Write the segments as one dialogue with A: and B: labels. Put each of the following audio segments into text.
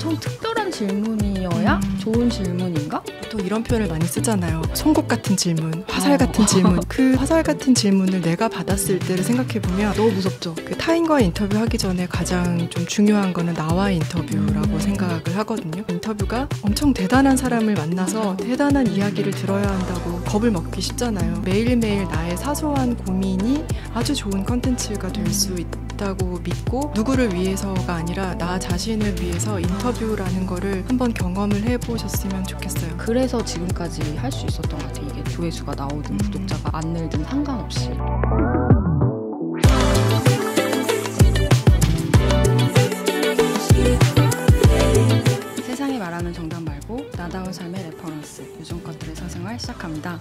A: 엄청 특별한 질문이어야 좋은 질문인가?
B: 또 이런 표현을 많이 쓰잖아요. 송곳 같은 질문, 화살 같은 질문. 그 화살 같은 질문을 내가 받았을 때를 생각해보면
A: 너무 무섭죠.
B: 그 타인과의 인터뷰하기 전에 가장 좀 중요한 거는 나와의 인터뷰라고 생각을 하거든요. 인터뷰가 엄청 대단한 사람을 만나서 대단한 이야기를 들어야 한다고 겁을 먹기 쉽잖아요. 매일매일 나의 사소한 고민이 아주 좋은 컨텐츠가 될 수 있다고 믿고, 누구를 위해서가 아니라 나 자신을 위해서 인터뷰라는 거를 한번 경험을 해보셨으면 좋겠어요.
A: 그래서 지금까지 할 수 있었던 것 같아요. 이게 조회수가 나오든 구독자가 안 늘든 상관없이. 세상이 말하는 정답 말고 나다운 삶의 레퍼런스, 요즘 것들의 사생활 시작합니다.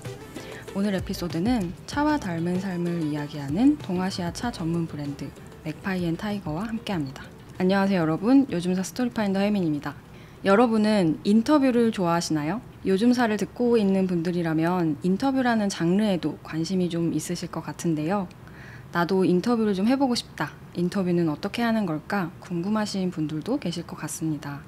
A: 오늘 에피소드는 차와 닮은 삶을 이야기하는 동아시아 차 전문 브랜드 맥파이앤타이거와 함께합니다. 안녕하세요 여러분, 요즘사 스토리파인더 혜민입니다. 여러분은 인터뷰를 좋아하시나요? 요즘사를 듣고 있는 분들이라면 인터뷰라는 장르에도 관심이 좀 있으실 것 같은데요. 나도 인터뷰를 좀 해보고 싶다, 인터뷰는 어떻게 하는 걸까 궁금하신 분들도 계실 것 같습니다.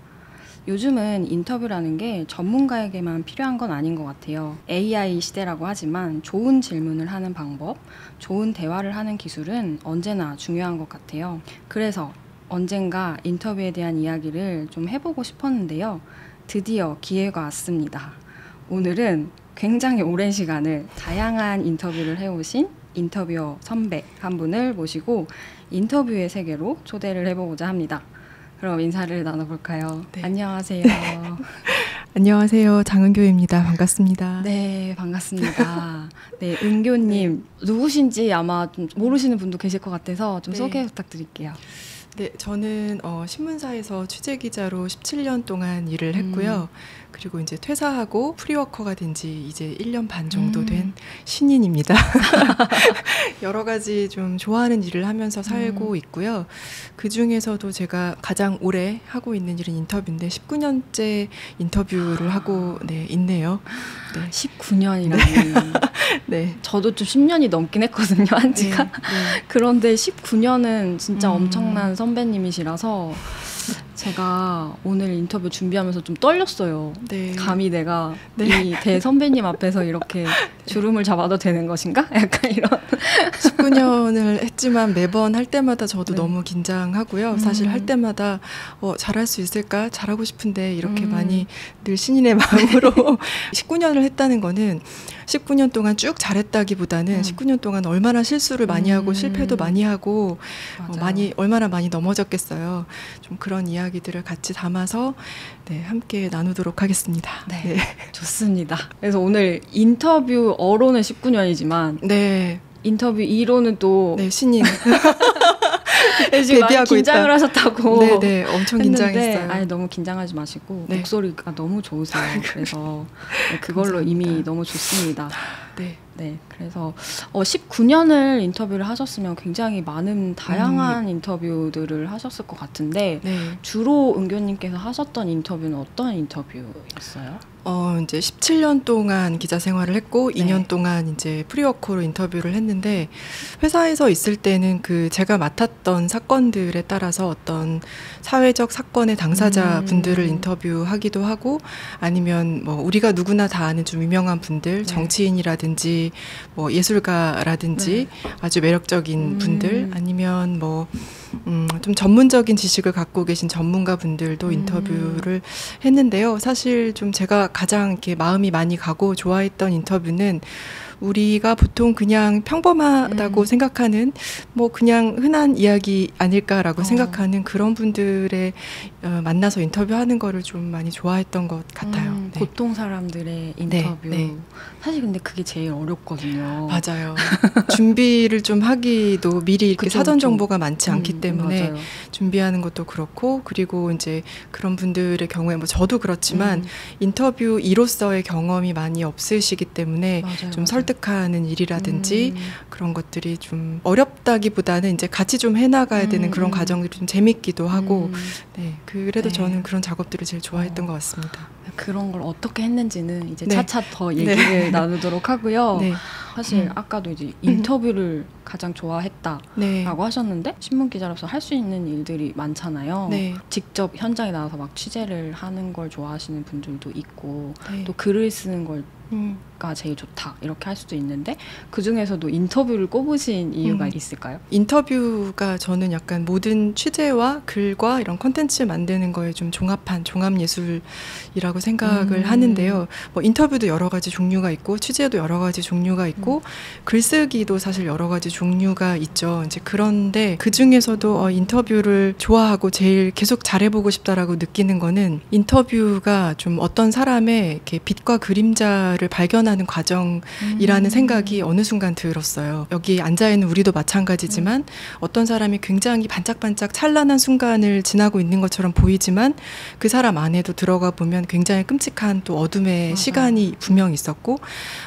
A: 요즘은 인터뷰라는 게 전문가에게만 필요한 건 아닌 것 같아요. AI 시대라고 하지만 좋은 질문을 하는 방법, 좋은 대화를 하는 기술은 언제나 중요한 것 같아요. 그래서 언젠가 인터뷰에 대한 이야기를 좀 해보고 싶었는데요. 드디어 기회가 왔습니다. 오늘은 굉장히 오랜 시간을 다양한 인터뷰를 해오신 인터뷰어 선배 한 분을 모시고 인터뷰의 세계로 초대를 해보고자 합니다. 그럼 인사를 나눠볼까요?
B: 네.
A: 안녕하세요.
B: 안녕하세요. 장은교입니다. 반갑습니다.
A: 네, 반갑습니다. 네, 은교님 누구신지 아마 좀 모르시는 분도 계실 것 같아서 좀 소개 부탁드릴게요.
B: 네, 저는 신문사에서 취재기자로 17년 동안 일을 했고요. 그리고 이제 퇴사하고 프리워커가 된 지 이제 1년 반 정도 된 신인입니다. 여러 가지 좀 좋아하는 일을 하면서 살고 있고요. 그 중에서도 제가 가장 오래 하고 있는 일은 인터뷰인데 19년째 인터뷰를 하고 있네요. 네.
A: 19년이라니.
B: 네.
A: 저도 좀 10년이 넘긴 했거든요, 한 지가. 네. 그런데 19년은 진짜 엄청난 선배님이시라서 제가 오늘 인터뷰 준비하면서 좀 떨렸어요.
B: 네.
A: 감히 내가 이 대선배님 앞에서 이렇게 주름을 잡아도 되는 것인가? 약간 이런.
B: 19년을 했지만 매번 할 때마다 저도 너무 긴장하고요. 사실 할 때마다 잘할 수 있을까? 잘하고 싶은데 이렇게 많이 늘 신인의 마음으로 19년을 했다는 거는 19년 동안 쭉 잘했다기보다는 19년 동안 얼마나 실수를 많이 하고 실패도 많이 하고 얼마나 많이 넘어졌겠어요. 좀 그런 이야기들을 같이 담아서 함께 나누도록 하겠습니다.
A: 네, 좋습니다. 그래서 오늘 인터뷰어로는 19년이지만 인터뷰 2로는 또
B: 신인
A: 지금 많이 긴장을 하셨다고.
B: 네, 엄청 긴장했어요.
A: 아니, 너무 긴장하지 마시고 목소리가 너무 좋으세요. 그래서 그걸로 감사합니다. 이미 너무 좋습니다. 네, 그래서 19년을 인터뷰를 하셨으면 굉장히 많은 다양한 인터뷰들을 하셨을 것 같은데 주로 은교님께서 하셨던 인터뷰는 어떤 인터뷰였어요?
B: 이제 17년 동안 기자 생활을 했고 2년 동안 이제 프리워커로 인터뷰를 했는데, 회사에서 있을 때는 제가 맡았던 사건들에 따라서 어떤 사회적 사건의 당사자 분들을 인터뷰하기도 하고, 아니면 뭐 우리가 누구나 다 아는 좀 유명한 분들, 정치인이라든지 뭐 예술가라든지 아주 매력적인 분들, 아니면 뭐 좀 전문적인 지식을 갖고 계신 전문가 분들도 인터뷰를 했는데요. 사실 좀 제가 가장 이렇게 마음이 많이 가고 좋아했던 인터뷰는 우리가 보통 그냥 평범하다고 생각하는 뭐 그냥 흔한 이야기 아닐까라고 생각하는 그런 분들의 만나서 인터뷰하는 거를 좀 많이 좋아했던 것 같아요.
A: 보통 사람들의 인터뷰. 사실 근데 그게 제일 어렵거든요.
B: 맞아요. 준비를 좀 하기도 미리 이렇게 사전 정보가 많지 않기 때문에 준비하는 것도 그렇고, 그리고 이제 그런 분들의 경우에 뭐 저도 그렇지만 인터뷰이로서의 경험이 많이 없으시기 때문에 좀 설득하는 일이라든지 그런 것들이 좀 어렵다기보다는 이제 같이 좀 해나가야 되는 그런 과정들이 좀 재밌기도 하고, 그래도 저는 그런 작업들을 제일 좋아했던 것 같습니다.
A: 그런 걸 어떻게 했는지는 이제 차차 더 얘기를 나누도록 하고요. 사실 아까도 이제 인터뷰를 가장 좋아했다라고
B: 네.
A: 하셨는데 신문 기자로서 할 수 있는 일들이 많잖아요.
B: 네.
A: 직접 현장에 나가서 막 취재를 하는 걸 좋아하시는 분들도 있고
B: 네.
A: 또 글을 쓰는 걸 가 제일 좋다 이렇게 할 수도 있는데 그 중에서도 인터뷰를 꼽으신 이유가 있을까요?
B: 인터뷰가 저는 약간 모든 취재와 글과 이런 콘텐츠 만드는 거에 좀 종합한 종합예술이라고 생각을 하는데요. 뭐 인터뷰도 여러 가지 종류가 있고 취재도 여러 가지 종류가 있고 글쓰기도 사실 여러 가지 종류가 있죠. 이제 그런데 그 중에서도 인터뷰를 좋아하고 제일 계속 잘해보고 싶다라고 느끼는 거는 인터뷰가 좀 어떤 사람의 이렇게 빛과 그림자를 발견하는 과정이라는 생각이 어느 순간 들었어요. 여기 앉아있는 우리도 마찬가지지만 어떤 사람이 굉장히 반짝반짝 찬란한 순간을 지나고 있는 것처럼 보이지만 그 사람 안에도 들어가 보면 굉장히 끔찍한 또 어둠의 시간이 분명 있었고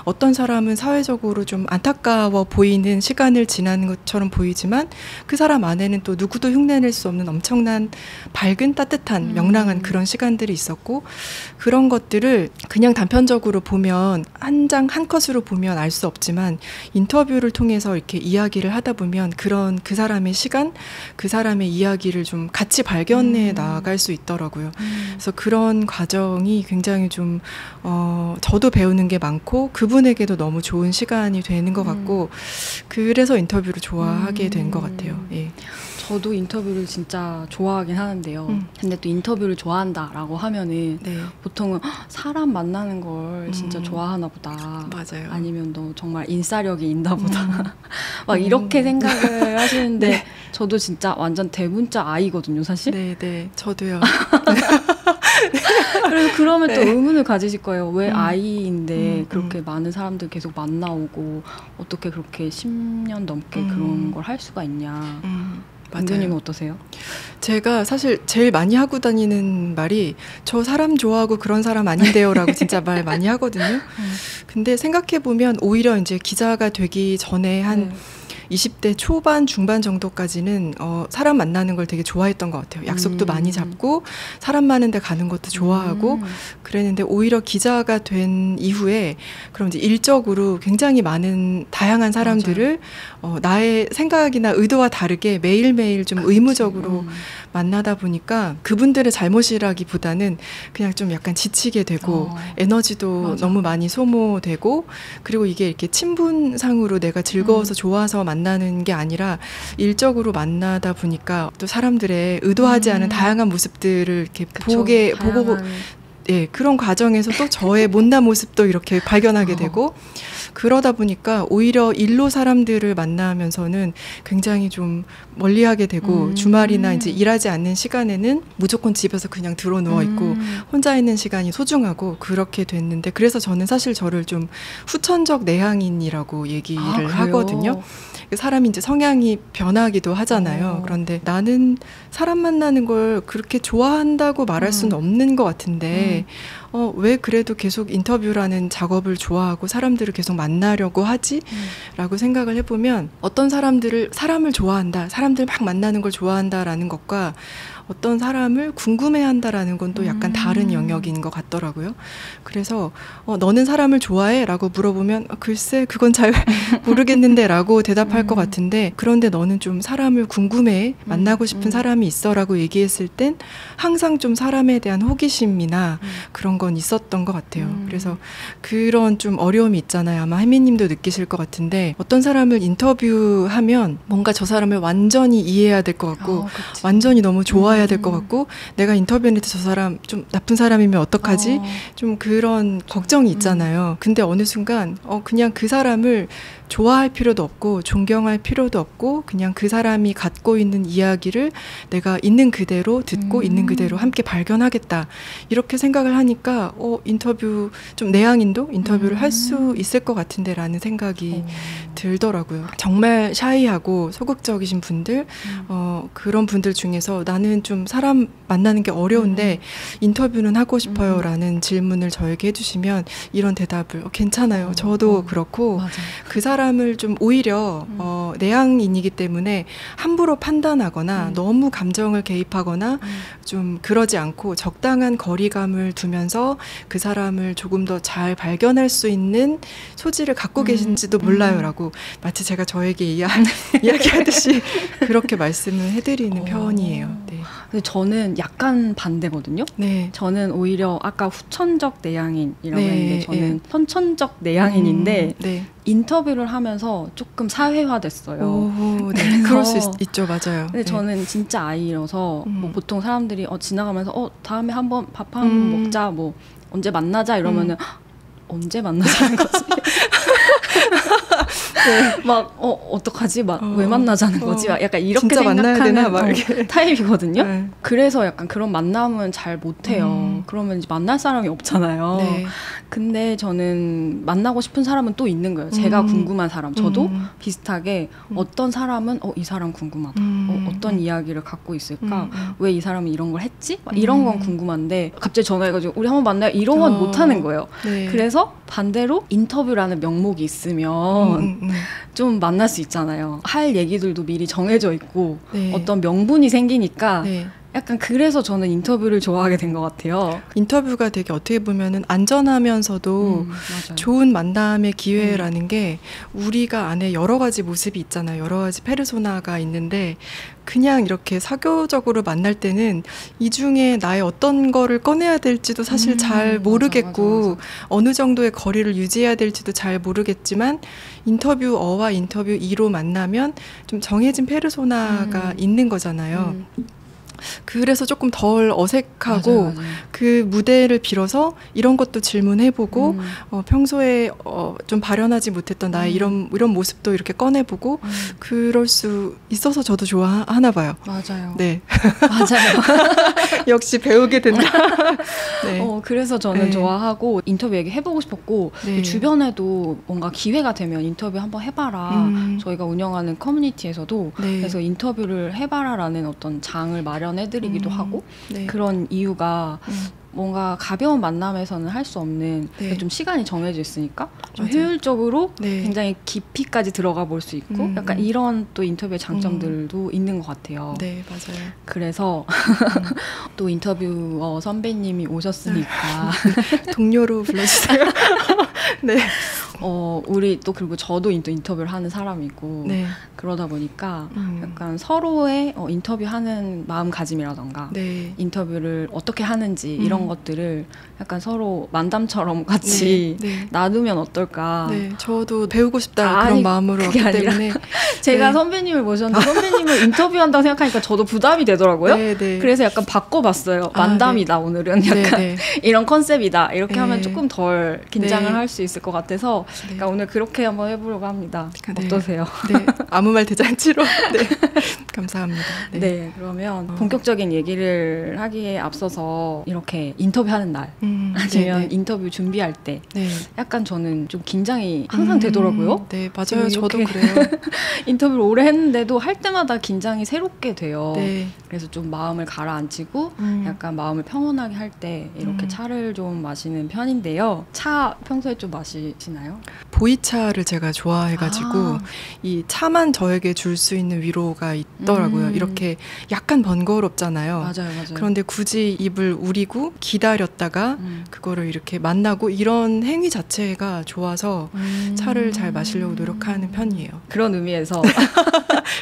B: 어떤 사람은 사회적으로 좀 안타까워 보이는 시간을 지나는 것처럼 보이지만 그 사람 안에는 또 누구도 흉내낼 수 없는 엄청난 밝은 따뜻한 명랑한 그런 시간들이 있었고 그런 것들을 그냥 단편적으로 보면 한 장 한 컷으로 보면 알 수 없지만 인터뷰를 통해서 이렇게 이야기를 하다 보면 그런 그 사람의 시간, 그 사람의 이야기를 좀 같이 발견해 나갈 수 있더라고요. 그래서 그런 과정이 굉장히 좀 저도 배우는 게 많고 그분에게도 너무 좋은 시간이 되는 것 같고 그래서 인터뷰를 좋아하게 된 것 같아요. 예.
A: 저도 인터뷰를 진짜 좋아하긴 하는데요. 근데 또 인터뷰를 좋아한다라고 하면은
B: 네.
A: 보통은 사람 만나는 걸 진짜 좋아하나 보다.
B: 맞아요.
A: 아니면 너 정말 인싸력이 있나 보다. 막 이렇게 생각을 하시는데
B: 네.
A: 저도 진짜 완전 대문자 아이거든요, 사실.
B: 네, 네. 저도요.
A: 그래서 그러면 또
B: 네.
A: 의문을 가지실 거예요. 왜 아이인데 그렇게 많은 사람들 계속 만나오고 어떻게 그렇게 10년 넘게 그런 걸 할 수가 있냐. 은교님은 어떠세요?
B: 제가 사실 제일 많이 하고 다니는 말이 저 사람 좋아하고 그런 사람 아닌데요 라고 진짜 말 많이 하거든요. 근데 생각해보면 오히려 이제 기자가 되기 전에 한 20대 초반, 중반 정도까지는 사람 만나는 걸 되게 좋아했던 것 같아요. 약속도 많이 잡고 사람 많은 데 가는 것도 좋아하고 그랬는데 오히려 기자가 된 이후에 그럼 이제 일적으로 굉장히 많은 다양한 사람들을 나의 생각이나 의도와 다르게 매일매일 좀 의무적으로 만나다 보니까 그분들의 잘못이라기보다는 그냥 좀 약간 지치게 되고 에너지도 너무 많이 소모되고 그리고 이게 이렇게 친분상으로 내가 즐거워서 좋아서 만나는 게 아니라 일적으로 만나다 보니까 또 사람들의 의도하지 않은 다양한 모습들을 이렇게 보고 예, 그런 과정에서 또 저의 못난 모습도 이렇게 발견하게 되고 그러다 보니까 오히려 일로 사람들을 만나면서는 굉장히 좀 멀리하게 되고 주말이나 이제 일하지 않는 시간에는 무조건 집에서 그냥 들어 누워 있고 혼자 있는 시간이 소중하고 그렇게 됐는데 그래서 저는 사실 저를 좀 후천적 내향인이라고 얘기를 하거든요. 사람이 이제 성향이 변하기도 하잖아요. 그런데 나는 사람 만나는 걸 그렇게 좋아한다고 말할 수는 없는 것 같은데 왜 그래도 계속 인터뷰라는 작업을 좋아하고 사람들을 계속 만나려고 하지? 라고 생각을 해보면 어떤 사람을 좋아한다, 사람들 막 만나는 걸 좋아한다라는 것과 어떤 사람을 궁금해한다라는 건 또 약간 다른 영역인 것 같더라고요. 그래서 너는 사람을 좋아해? 라고 물어보면 글쎄 그건 잘 모르겠는데 라고 대답할 것 같은데 그런데 너는 좀 사람을 궁금해? 만나고 싶은 사람이 있어? 라고 얘기했을 땐 항상 좀 사람에 대한 호기심이나 그런 건 있었던 것 같아요. 그래서 그런 좀 어려움이 있잖아요. 아마 혜미님도 느끼실 것 같은데 어떤 사람을 인터뷰하면 뭔가 저 사람을 완전히 이해해야 될 것 같고 완전히 너무 좋아해야 될 것 같고 내가 인터뷰했을 때 저 사람 좀 나쁜 사람이면 어떡하지? 좀 그런 걱정이 있잖아요. 근데 어느 순간 그냥 그 사람을 좋아할 필요도 없고 존경할 필요도 없고 그냥 그 사람이 갖고 있는 이야기를 내가 있는 그대로 듣고 있는 그대로 함께 발견하겠다 이렇게 생각을 하니까 인터뷰 좀 내향인도 인터뷰를 할 수 있을 것 같은데 라는 생각이 들더라고요. 정말 샤이하고 소극적이신 분들 그런 분들 중에서 나는 좀 사람 만나는 게 어려운데 인터뷰는 하고 싶어요 라는 질문을 저에게 해주시면 이런 대답을 괜찮아요. 저도 그렇고
A: 맞아요.
B: 그 사람 사람을 좀 오히려 내향인이기 때문에 함부로 판단하거나 너무 감정을 개입하거나 좀 그러지 않고 적당한 거리감을 두면서 그 사람을 조금 더 잘 발견할 수 있는 소질을 갖고 계신지도 몰라요라고 마치 제가 저에게 이야기하듯이 그렇게 말씀을 해드리는 편이에요. 네.
A: 근데 저는 약간 반대거든요.
B: 네.
A: 저는 오히려 아까 후천적 내향인이라고
B: 네,
A: 했는데 저는 선천적 내향인인데
B: 네.
A: 인터뷰를 하면서 조금 사회화됐어요.
B: 오, 네. 그럴 수 있죠, 맞아요.
A: 근데
B: 네.
A: 저는 진짜 아이라서 뭐 보통 사람들이 지나가면서 다음에 한번 밥 한번 먹자, 뭐 언제 만나자 이러면은 언제 만나자는 거지? 네. 막 어떡하지? 막 왜 만나자는 거지? 막 약간 이렇게
B: 진짜 만나야 되나? 막
A: 생각하는 타입이거든요.
B: 네.
A: 그래서 약간 그런 만남은 잘 못해요. 그러면 이제 만날 사람이 없잖아요.
B: 네.
A: 근데 저는 만나고 싶은 사람은 또 있는 거예요. 제가 궁금한 사람. 저도 비슷하게 어떤 사람은 이 사람 궁금하다. 어떤 이야기를 갖고 있을까? 왜 이 사람이 이런 걸 했지? 막 이런 건 궁금한데 갑자기 전화해가지고 우리 한번 만나요? 이런 건 못하는 거예요.
B: 네.
A: 그래서 반대로 인터뷰라는 명목이 있으면 좀 만날 수 있잖아요. 할 얘기들도 미리 정해져 있고
B: 네.
A: 어떤 명분이 생기니까
B: 네.
A: 약간 그래서 저는 인터뷰를 좋아하게 된 것 같아요.
B: 인터뷰가 되게 어떻게 보면은 안전하면서도 좋은 만남의 기회라는 게 우리가 안에 여러 가지 모습이 있잖아요. 여러 가지 페르소나가 있는데 그냥 이렇게 사교적으로 만날 때는 이 중에 나의 어떤 거를 꺼내야 될지도 사실 잘 모르겠고 맞아. 어느 정도의 거리를 유지해야 될지도 잘 모르겠지만 인터뷰 어와 인터뷰 이로 만나면 좀 정해진 페르소나가 있는 거잖아요. 그래서 조금 덜 어색하고 맞아요. 그 무대를 빌어서 이런 것도 질문해보고 평소에 좀 발현하지 못했던 나의 이런 모습도 이렇게 꺼내보고 그럴 수 있어서 저도 좋아하나 봐요.
A: 맞아요.
B: 네.
A: 맞아요.
B: 역시 배우게 된다.
A: 네. 그래서 저는 좋아하고 인터뷰 얘기 해보고 싶었고
B: 네.
A: 주변에도 뭔가 기회가 되면 인터뷰 한번 해봐라. 저희가 운영하는 커뮤니티에서도
B: 네.
A: 그래서 인터뷰를 해봐라라는 어떤 장을 마련해드리기도 하고
B: 네.
A: 그런 이유가 뭔가 가벼운 만남에서는 할 수 없는
B: 네.
A: 좀 시간이 정해져 있으니까 좀
B: 맞아요.
A: 효율적으로
B: 네.
A: 굉장히 깊이까지 들어가 볼 수 있고 약간 이런 또 인터뷰의 장점들도 있는 것 같아요.
B: 네, 맞아요.
A: 그래서 또 인터뷰어 선배님이 오셨으니까
B: 동료로 불러주세요. 네.
A: 우리 또 그리고 저도 인터뷰를 하는 사람이고
B: 네.
A: 그러다 보니까 약간 서로의 인터뷰하는 마음가짐이라던가
B: 네.
A: 인터뷰를 어떻게 하는지 이런 것들을 약간 서로 만담처럼 같이
B: 네.
A: 나누면 어떨까.
B: 네, 저도 배우고 싶다 그런 마음으로 왔기 때문에
A: 제가
B: 네.
A: 선배님을 모셨는데 선배님을 인터뷰한다고 생각하니까 저도 부담이 되더라고요.
B: 네, 네.
A: 그래서 약간 바꿔봤어요. 만담이다.
B: 네.
A: 오늘은 약간
B: 네, 네.
A: 이런 컨셉이다. 이렇게
B: 네.
A: 하면 조금 덜 긴장을
B: 네.
A: 할 수 있을 것 같아서 그러니까 오늘 그렇게 한번 해보려고 합니다.
B: 네.
A: 어떠세요?
B: 네, 아무 말 대잔치로. 네. 감사합니다. 네.
A: 네, 그러면 본격적인 얘기를 하기에 앞서서 이렇게 인터뷰하는 날 아니면
B: 네.
A: 인터뷰 준비할 때
B: 네.
A: 약간 저는 좀 긴장이 항상 되더라고요.
B: 네, 맞아요. 저도 그래요.
A: 인터뷰를 오래 했는데도 할 때마다 긴장이 새롭게 돼요.
B: 네.
A: 그래서 좀 마음을 가라앉히고 약간 마음을 평온하게 할 때 이렇게 차를 좀 마시는 편인데요. 차 평소에 좀 마시나요?
B: 보이차를 제가 좋아해가지고 이 차만 저에게 줄 수 있는 위로가 있더라고요. 이렇게 약간 번거롭잖아요.
A: 맞아요.
B: 그런데 굳이 입을 우리고 기다렸다가 그거를 이렇게 만나고 이런 행위 자체가 좋아서 차를 잘 마시려고 노력하는 편이에요.
A: 그런 의미에서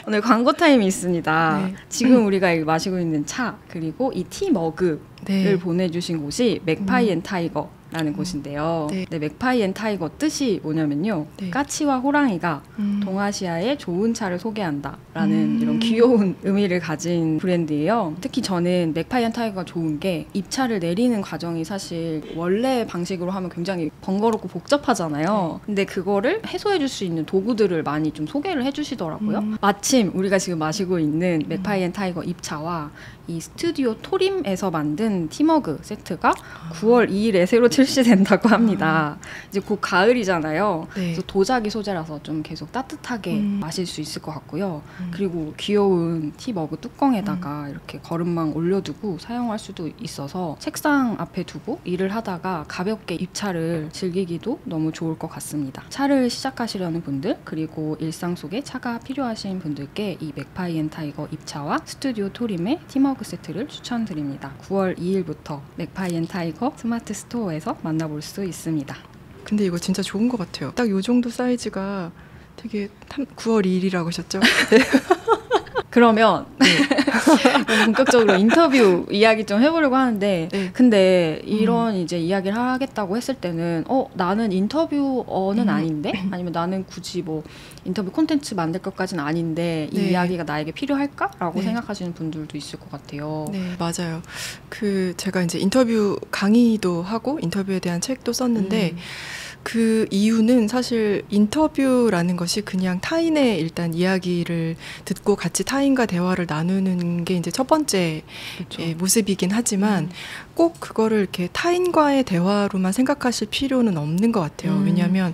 A: 오늘 광고 타임이 있습니다.
B: 네.
A: 지금 우리가 마시고 있는 차 그리고 이 티 머그를
B: 네.
A: 보내주신 곳이 맥파이 앤 타이거 라는 곳인데요.
B: 네.
A: 네, 맥파이 앤 타이거 뜻이 뭐냐면요.
B: 네.
A: 까치와 호랑이가 동아시아의 좋은 차를 소개한다 라는 이런 귀여운 의미를 가진 브랜드예요. 특히 저는 맥파이 앤 타이거가 좋은 게 입차를 내리는 과정이 사실 원래 방식으로 하면 굉장히 번거롭고 복잡하잖아요. 근데 그거를 해소해 줄 수 있는 도구들을 많이 좀 소개를 해주시더라고요. 마침 우리가 지금 마시고 있는 맥파이 앤 타이거 입차와 이 스튜디오 토림에서 만든 티머그 세트가 9월 2일에 새로 출시된다고 합니다. 이제 곧 가을이잖아요.
B: 네.
A: 그래서 도자기 소재라서 좀 계속 따뜻하게 마실 수 있을 것 같고요. 그리고 귀여운 티머그 뚜껑에다가 이렇게 거름망 올려두고 사용할 수도 있어서 책상 앞에 두고 일을 하다가 가볍게 입차를 즐기기도 너무 좋을 것 같습니다. 차를 시작하시려는 분들, 그리고 일상 속에 차가 필요하신 분들께 이 맥파이 앤 타이거 입차와 스튜디오 토림의 티머그 세트를 추천드립니다. 9월 2일부터 맥파이 앤 타이거 스마트 스토어에서 만나볼 수 있습니다.
B: 근데 이거 진짜 좋은 것 같아요. 딱 요 정도 사이즈가 되게 9월 2일이라고 하셨죠? 네.
A: 그러면 본격적으로 인터뷰 이야기 좀 해보려고 하는데
B: 네.
A: 근데 이런 이제 이야기를 하겠다고 했을 때는 나는 인터뷰어는 아닌데 아니면 나는 굳이 뭐 인터뷰 콘텐츠 만들 것까지는 아닌데 이
B: 네.
A: 이야기가 나에게 필요할까라고
B: 네.
A: 생각하시는 분들도 있을 것 같아요.
B: 네, 맞아요. 제가 이제 인터뷰 강의도 하고 인터뷰에 대한 책도 썼는데 그 이유는 사실 인터뷰라는 것이 그냥 타인의 일단 이야기를 듣고 같이 타인과 대화를 나누는 게 이제 첫 번째
A: 그렇죠.
B: 모습이긴 하지만 꼭 그거를 이렇게 타인과의 대화로만 생각하실 필요는 없는 것 같아요. 왜냐하면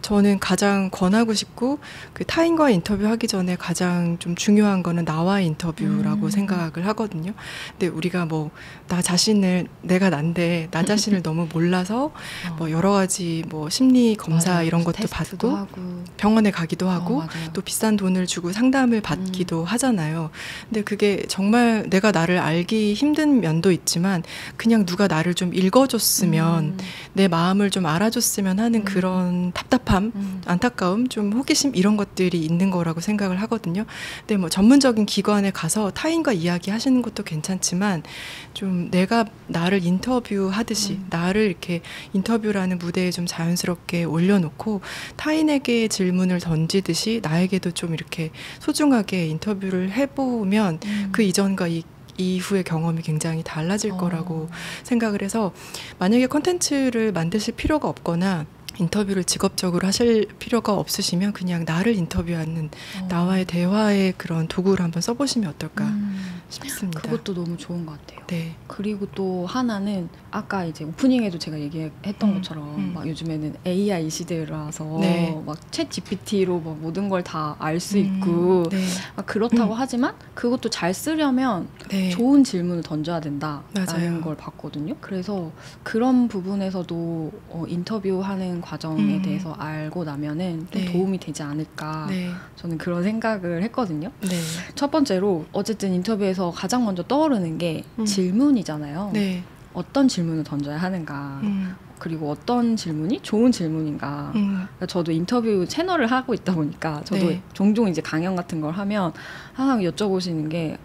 B: 저는 가장 권하고 싶고 그 타인과 인터뷰하기 전에 가장 좀 중요한 거는 나와의 인터뷰라고 생각을 하거든요. 근데 우리가 뭐 나 자신을 내가 난데 나 자신을 너무 몰라서 뭐 여러 가지 뭐 심리 검사
A: 맞아요.
B: 이런 것도
A: 테스트도
B: 받고
A: 하고.
B: 병원에 가기도 하고
A: 맞아요.
B: 또 비싼 돈을 주고 상담을 받기도 하잖아요. 근데 그게 정말 내가 나를 알기 힘든 면도 있지만 그냥 누가 나를 좀 읽어줬으면 내 마음을 좀 알아줬으면 하는 그런 답답함, 안타까움, 좀 호기심 이런 것들이 있는 거라고 생각을 하거든요. 근데 뭐 전문적인 기관에 가서 타인과 이야기하시는 것도 괜찮지만 좀 내가 나를 인터뷰하듯이 나를 이렇게 인터뷰라는 무대에 좀 자연스럽게 올려놓고 타인에게 질문을 던지듯이 나에게도 좀 이렇게 소중하게 인터뷰를 해보면 그 이전과 이후의 경험이 굉장히 달라질 거라고 생각을 해서 만약에 콘텐츠를 만드실 필요가 없거나 인터뷰를 직업적으로 하실 필요가 없으시면 그냥 나를 인터뷰하는 나와의 대화의 그런 도구를 한번 써보시면 어떨까 싶습니다.
A: 그것도 너무 좋은 것 같아요.
B: 네.
A: 그리고 또 하나는 아까 이제 오프닝에도 제가 얘기했던 것처럼 막 요즘에는 AI 시대라서
B: 네.
A: 막 챗 GPT로 막 모든 걸 다 알 수 있고
B: 네.
A: 막 그렇다고 하지만 그것도 잘 쓰려면
B: 네.
A: 좋은 질문을 던져야 된다라는
B: 맞아요.
A: 걸 봤거든요. 그래서 그런 부분에서도 인터뷰하는 과정에 대해서 알고 나면은 좀
B: 네.
A: 도움이 되지 않을까
B: 네.
A: 저는 그런 생각을 했거든요.
B: 네.
A: 첫 번째로 어쨌든 인터뷰에서 가장 먼저 떠오르는 게 질문이잖아요.
B: 네.
A: 어떤 질문을 던져야 하는가 그리고 어떤 질문이 좋은 질문인가. 그러니까 저도 인터뷰 채널을 하고 있다 보니까 저도
B: 네.
A: 종종 이제 강연 같은 걸 하면 항상 여쭤보시는 게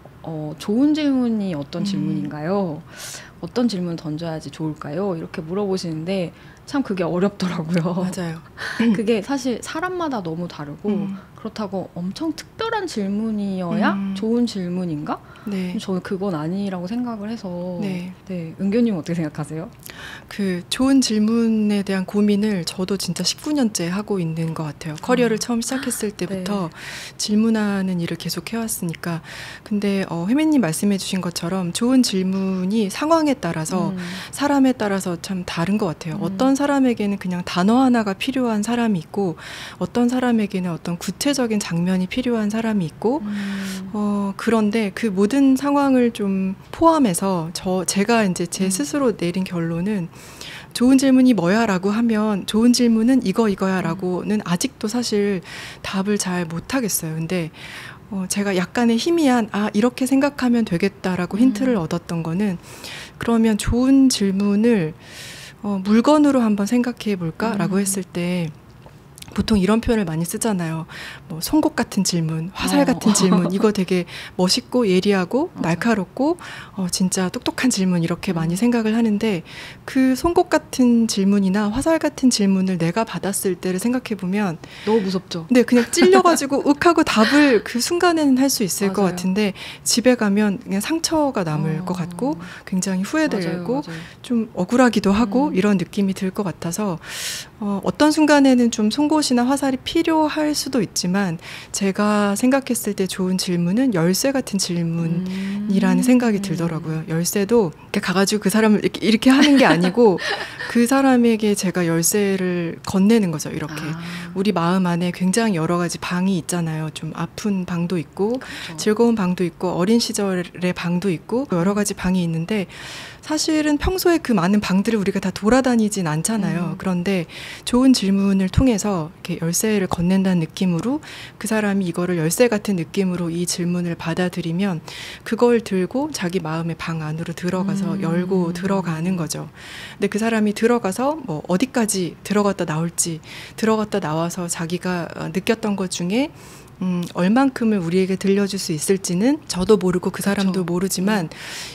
A: 좋은 질문이 어떤 질문인가요? 어떤 질문을 던져야지 좋을까요? 이렇게 물어보시는데 참 그게 어렵더라고요.
B: 맞아요.
A: 그게 사실 사람마다 너무 다르고 그렇다고 엄청 특별한 질문이어야 좋은 질문인가?
B: 네.
A: 저는 그건 아니라고 생각을 해서
B: 네.
A: 네, 은교님 어떻게 생각하세요?
B: 그 좋은 질문에 대한 고민을 저도 진짜 19년째 하고 있는 것 같아요. 커리어를 처음 시작했을 때부터 질문하는 일을 계속 해왔으니까. 근데 혜민님 말씀해 주신 것처럼 좋은 질문이 상황에 따라서 사람에 따라서 참 다른 것 같아요. 어떤 사람에게는 그냥 단어 하나가 필요한 사람이 있고 어떤 사람에게는 어떤 구체적인 장면이 필요한 사람이 있고 그런데 그 모든 상황을 좀 포함해서 제가 이제 제 스스로 내린 결론은 좋은 질문이 뭐야 라고 하면 좋은 질문은 이거야 라고는 아직도 사실 답을 잘 못하겠어요. 근데 제가 약간의 희미한 이렇게 생각하면 되겠다라고 힌트를 얻었던 거는 그러면 좋은 질문을 물건으로 한번 생각해 볼까라고 했을 때 보통 이런 표현을 많이 쓰잖아요. 뭐 송곳 같은 질문, 화살 같은 질문, 이거 되게 멋있고 예리하고 날카롭고 진짜 똑똑한 질문 이렇게 많이 생각을 하는데 그 송곳 같은 질문이나 화살 같은 질문을 내가 받았을 때를 생각해 보면
A: 너무 무섭죠.
B: 네, 그냥 찔려가지고 윽하고 답을 그 순간에는 할 수 있을 것
A: 맞아요.
B: 같은데 집에 가면 그냥 상처가 남을 것 같고 굉장히 후회되고
A: 맞아요.
B: 좀 억울하기도 하고 이런 느낌이 들 것 같아서 어떤 순간에는 좀 송곳이나 화살이 필요할 수도 있지만 제가 생각했을 때 좋은 질문은 열쇠 같은 질문이라는 생각이 들더라고요. 열쇠도 이렇게 가가지고 그 사람을 이렇게 하는 게 아니고 그 사람에게 제가 열쇠를 건네는 거죠. 이렇게 우리 마음 안에 굉장히 여러 가지 방이 있잖아요. 좀 아픈 방도 있고
A: 그렇죠.
B: 즐거운 방도 있고 어린 시절의 방도 있고 여러 가지 방이 있는데 사실은 평소에 그 많은 방들을 우리가 다 돌아다니진 않잖아요. 그런데 좋은 질문을 통해서 이렇게 열쇠를 건넨다는 느낌으로 그 사람이 이거를 열쇠 같은 느낌으로 이 질문을 받아들이면 그걸 들고 자기 마음의 방 안으로 들어가서 열고 들어가는 거죠. 근데 그 사람이 들어가서 뭐 어디까지 들어갔다 나올지 들어갔다 나와서 자기가 느꼈던 것 중에 얼만큼을 우리에게 들려줄 수 있을지는 저도 모르고 그 사람도
A: 그렇죠.
B: 모르지만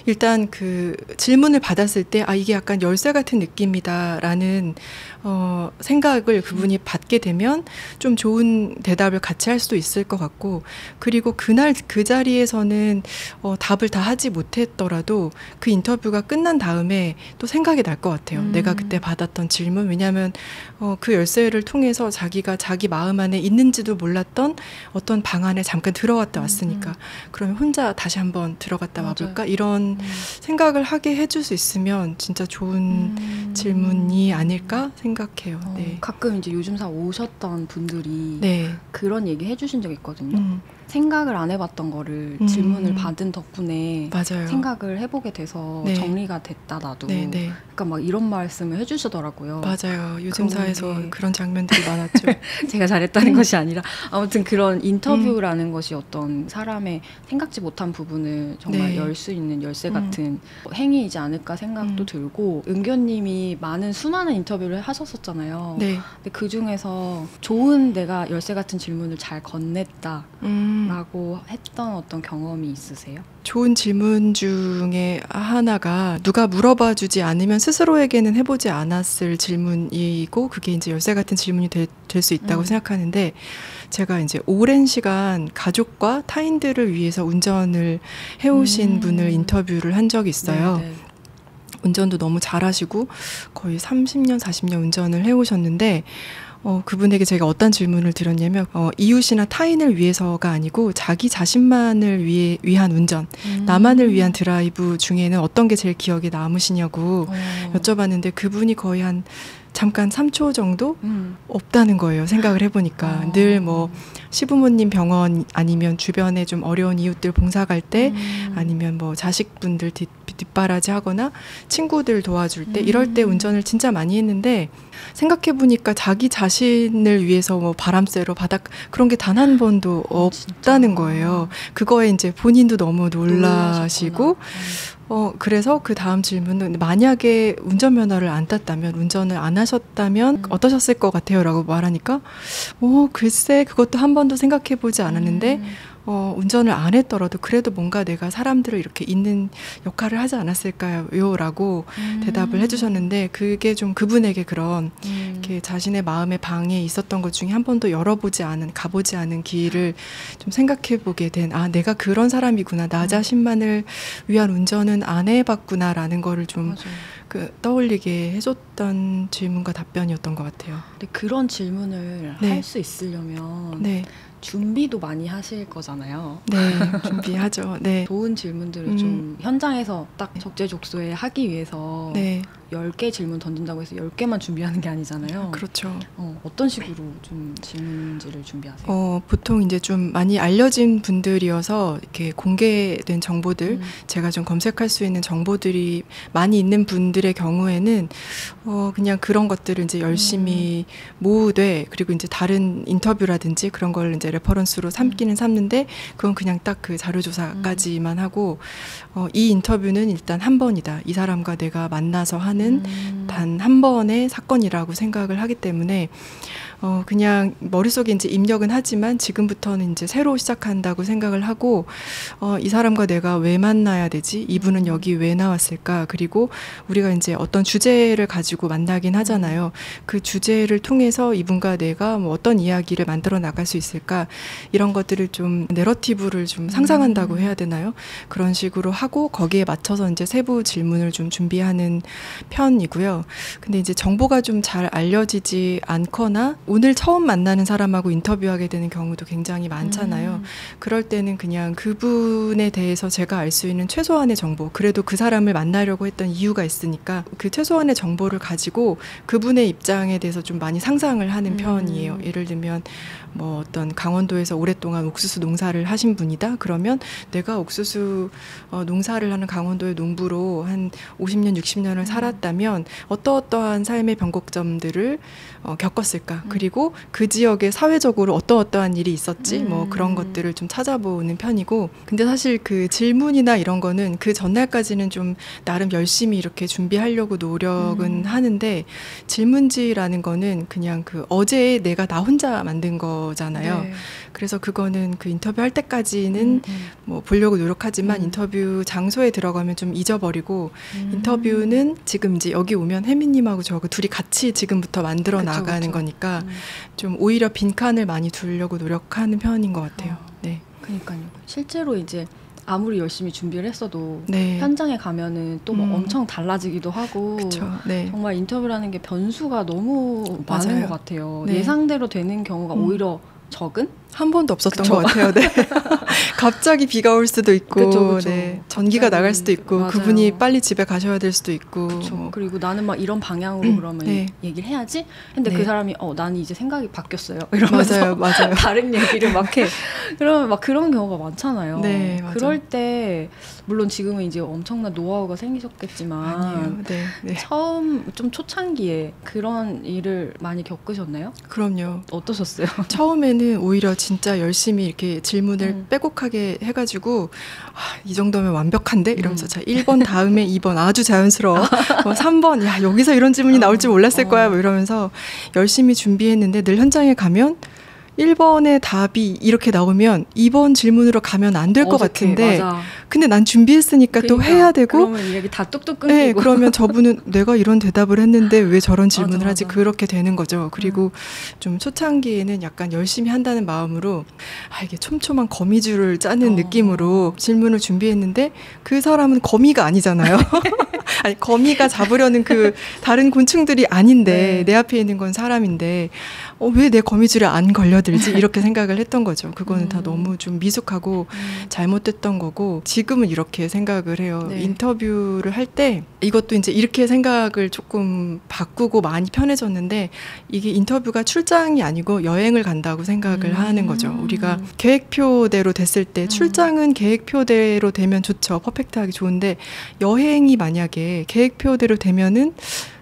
B: 일단 그 질문을 받았을 때 아 이게 약간 열쇠 같은 느낌이다라는 생각을 그분이 받게 되면 좀 좋은 대답을 같이 할 수도 있을 것 같고 그리고 그날 그 자리에서는 답을 다 하지 못했더라도 그 인터뷰가 끝난 다음에 또 생각이 날 것 같아요. 내가 그때 받았던 질문 왜냐하면 그 열쇠를 통해서 자기가 자기 마음 안에 있는지도 몰랐던 어떤 방 안에 잠깐 들어갔다 왔으니까 그러면 혼자 다시 한번 들어갔다
A: 맞아요.
B: 와볼까 이런 생각을 하게 해줄 수 있으면 진짜 좋은 질문이 아닐까 생각해요. 네.
A: 가끔 이제 요즘사 오셨던 분들이
B: 네.
A: 그런 얘기 해주신 적 있거든요. 생각을 안 해봤던 거를 질문을 받은 덕분에
B: 맞아요.
A: 생각을 해보게 돼서
B: 네.
A: 정리가 됐다 나도.
B: 네, 네.
A: 약간 막 이런 말씀을 해주시더라고요.
B: 맞아요. 요즘
A: 그런
B: 사회에서
A: 게-
B: 그런 장면들이 많았죠.
A: 제가 잘했다는 것이 아니라 아무튼 그런 인터뷰라는 것이 어떤 사람의 생각지 못한 부분을 정말
B: 네.
A: 열 수 있는 열쇠 같은 행위이지 않을까 생각도 들고 은교님이 수많은 인터뷰를 하셨었잖아요.
B: 네.
A: 근데 그 중에서 좋은 내가 열쇠 같은 질문을 잘 건넸다 라고 했던 어떤 경험이 있으세요?
B: 좋은 질문 중에 하나가 누가 물어봐 주지 않으면 스스로에게는 해보지 않았을 질문이고 그게 이제 열쇠 같은 질문이 될 수 있다고 생각하는데 제가 이제 오랜 시간 가족과 타인들을 위해서 운전을 해오신 분을 인터뷰를 한 적이 있어요.
A: 네, 네.
B: 운전도 너무 잘하시고 거의 30년, 40년 운전을 해오셨는데 그분에게 제가 어떤 질문을 드렸냐면 이웃이나 타인을 위해서가 아니고 자기 자신만을 위한 운전, 나만을 위한 드라이브 중에는 어떤 게 제일 기억에 남으시냐고 여쭤봤는데 그분이 거의 한 잠깐 3초 정도 없다는 거예요. 생각을 해보니까 늘 뭐 시부모님 병원 아니면 주변에 좀 어려운 이웃들 봉사 갈 때 아니면 뭐 자식분들 뒷바라지 하거나 친구들 도와줄 때 이럴 때 운전을 진짜 많이 했는데 생각해보니까 자기 자신을 위해서 뭐 바람 쐬러 바닥 그런 게 단 한 번도 없다는 거예요. 그거에 이제 본인도 너무 놀라시고 그래서 그 다음 질문은 만약에 운전면허를 안 땄다면 운전을 안 하셨다면 어떠셨을 것 같아요? 라고 말하니까 글쎄 그것도 한 번도 생각해보지 않았는데 운전을 안 했더라도 그래도 뭔가 내가 사람들을 이렇게 잇는 역할을 하지 않았을까요? 라고 대답을 해주셨는데 그게 좀 그분에게 그런 이렇게 자신의 마음의 방에 있었던 것 중에 한 번도 가보지 않은 길을 좀 생각해보게 된 내가 그런 사람이구나. 나 자신만을 위한 운전은 안 해봤구나라는 거를 좀 떠올리게 해줬던 질문과 답변이었던 것 같아요.
A: 근데 그런 질문을
B: 네.
A: 할 수 있으려면
B: 네.
A: 준비도 많이 하실 거잖아요.
B: 네, 준비하죠. 네.
A: 좋은 질문들을 좀 현장에서 딱 적재적소에 하기 위해서
B: 네.
A: 10개 질문 던진다고 해서 10개만 준비하는 게 아니잖아요.
B: 그렇죠.
A: 어떤 식으로 좀 질문지를 준비하세요?
B: 보통 이제 좀 많이 알려진 분들이어서 이렇게 공개된 정보들, 제가 좀 검색할 수 있는 정보들이 많이 있는 분들의 경우에는 그냥 그런 것들을 이제 열심히 모으되 그리고 이제 다른 인터뷰라든지 그런 걸 이제 레퍼런스로 삼기는 삼는데 그건 그냥 딱 그 자료조사까지만 하고 이 인터뷰는 일단 한 번이다. 이 사람과 내가 만나서 하는 단 한 번의 사건이라고 생각을 하기 때문에 그냥 머릿속에 이제 입력은 하지만 지금부터는 이제 새로 시작한다고 생각을 하고 이 사람과 내가 왜 만나야 되지? 이분은 여기 왜 나왔을까? 그리고 우리가 이제 어떤 주제를 가지고 만나긴 하잖아요. 그 주제를 통해서 이분과 내가 뭐 어떤 이야기를 만들어 나갈 수 있을까? 이런 것들을 좀 내러티브를 좀 상상한다고 해야 되나요? 그런 식으로 하고 거기에 맞춰서 이제 세부 질문을 좀 준비하는 편이고요. 근데 이제 정보가 좀 잘 알려지지 않거나 오늘 처음 만나는 사람하고 인터뷰하게 되는 경우도 굉장히 많잖아요. 그럴 때는 그냥 그분에 대해서 제가 알 수 있는 최소한의 정보, 그래도 그 사람을 만나려고 했던 이유가 있으니까 그 최소한의 정보를 가지고 그분의 입장에 대해서 좀 많이 상상을 하는 편이에요. 예를 들면 뭐 어떤 강원도에서 오랫동안 옥수수 농사를 하신 분이다? 그러면 내가 옥수수 농사를 하는 강원도의 농부로 한 50년, 60년을 살았다면 어떠어떠한 삶의 변곡점들을 겪었을까? 그리고 그 지역에 사회적으로 어떠어떠한 일이 있었지? 뭐 그런 것들을 좀 찾아보는 편이고, 근데 사실 그 질문이나 이런 거는 그 전날까지는 좀 나름 열심히 이렇게 준비하려고 노력은 하는데, 질문지라는 거는 그냥 그 어제 내가 나 혼자 만든 거잖아요. 네. 그래서 그거는 그 인터뷰할 때까지는 뭐 보려고 노력하지만 인터뷰 장소에 들어가면 좀 잊어버리고, 인터뷰는 지금 이제 여기 오면 혜미님하고 저하고 둘이 같이 지금부터 만들어 나가는 거니까 좀 오히려 빈칸을 많이 두려고 노력하는 편인 것 같아요. 네.
A: 그러니까요. 실제로 이제 아무리 열심히 준비를 했어도
B: 네.
A: 현장에 가면은 또 뭐 엄청 달라지기도 하고
B: 네.
A: 정말 인터뷰라는 게 변수가 너무 많은 것 같아요.
B: 네.
A: 예상대로 되는 경우가 오히려 적은?
B: 한 번도 없었던 것 같아요. 네. 갑자기 비가 올 수도 있고,
A: 그쵸.
B: 네. 전기가 나갈 수도 있고,
A: 맞아요.
B: 그분이 빨리 집에 가셔야 될 수도 있고.
A: 그리고 나는 막 이런 방향으로 그러면
B: 네.
A: 얘기를 해야지. 근데
B: 네.
A: 그 사람이 나는 이제 생각이 바뀌었어요. 이러면서
B: 맞아요.
A: 다른 얘기를 막 해. 그러면 막 그런 경우가 많잖아요.
B: 네, 맞아요.
A: 그럴 때 물론 지금은 이제 엄청난 노하우가 생기셨겠지만
B: 아니에요. 네, 네.
A: 처음 좀 초창기에 그런 일을 많이 겪으셨나요?
B: 그럼요.
A: 어떠셨어요?
B: 처음에는 오히려 진짜 열심히 이렇게 질문을 빼곡하게 해가지고 이 정도면 완벽한데? 이러면서 자 1번 다음에 2번 아주 자연스러워. 3번 야 여기서 이런 질문이 나올 줄 몰랐을 거야. 뭐 이러면서 열심히 준비했는데 늘 현장에 가면 1번의 답이 이렇게 나오면 2번 질문으로 가면 안 될 것 같은데 맞아. 근데 난 준비했으니까 또 해야 되고
A: 그러면 이야기 다 뚝뚝 끊기고
B: 네, 그러면 저분은 내가 이런 대답을 했는데 왜 저런 질문을 하지? 그렇게 되는 거죠. 그리고 좀 초창기에는 약간 열심히 한다는 마음으로 이게 촘촘한 거미줄을 짜는 느낌으로 질문을 준비했는데 그 사람은 거미가 아니잖아요. 아니 거미가 잡으려는 그 다른 곤충들이 아닌데 내 앞에 있는 건 사람인데 왜 내 거미줄에 안 걸려들지? 이렇게 생각을 했던 거죠. 그거는 다 너무 좀 미숙하고 잘못됐던 거고 지금은 이렇게 생각을 해요. 네. 인터뷰를 할 때 이것도 이제 이렇게 생각을 조금 바꾸고 많이 편해졌는데 이게 인터뷰가 출장이 아니고 여행을 간다고 생각을 하는 거죠. 우리가 계획표대로 됐을 때 출장은 계획표대로 되면 좋죠. 퍼펙트하게 좋은데 여행이 만약에 계획표대로 되면은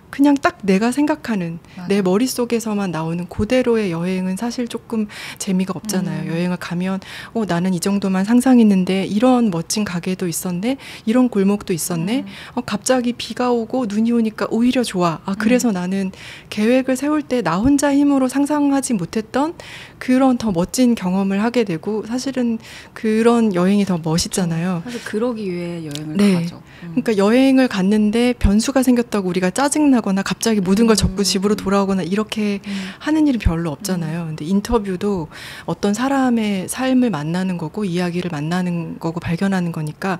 B: 그냥 딱 내가 생각하는 맞아. 내 머릿속에서만 나오는 그대로의 여행은 사실 조금 재미가 없잖아요. 여행을 가면 나는 이 정도만 상상했는데 이런 멋진 가게도 있었네. 이런 골목도 있었네. 갑자기 비가 오고 눈이 오니까 오히려 좋아. 그래서 나는 계획을 세울 때 나 혼자 힘으로 상상하지 못했던 그런 더 멋진 경험을 하게 되고 사실은 그런 여행이 더 멋있잖아요.
A: 사실 그러기 위해 여행을 가죠.
B: 그러니까 여행을 갔는데 변수가 생겼다고 우리가 짜증나거나 갑자기 모든 걸 접고 집으로 돌아오거나 이렇게 하는 일은 별로 없잖아요. 근데 인터뷰도 어떤 사람의 삶을 만나는 거고 이야기를 만나는 거고 발견하는 거니까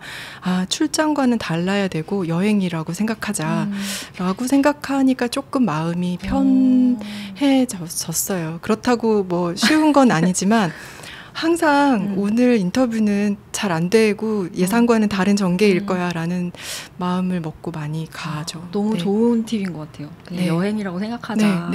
B: 출장과는 달라야 되고 여행이라고 생각하자라고 생각하니까 조금 마음이 편해졌어요. 그렇다고 뭐 쉬운 건 아니지만 항상 오늘 인터뷰는 잘 안 되고 예상과는 다른 전개일 거야라는 마음을 먹고 많이 가죠.
A: 너무 좋은 팁인 것 같아요. 그냥 여행이라고 생각하자.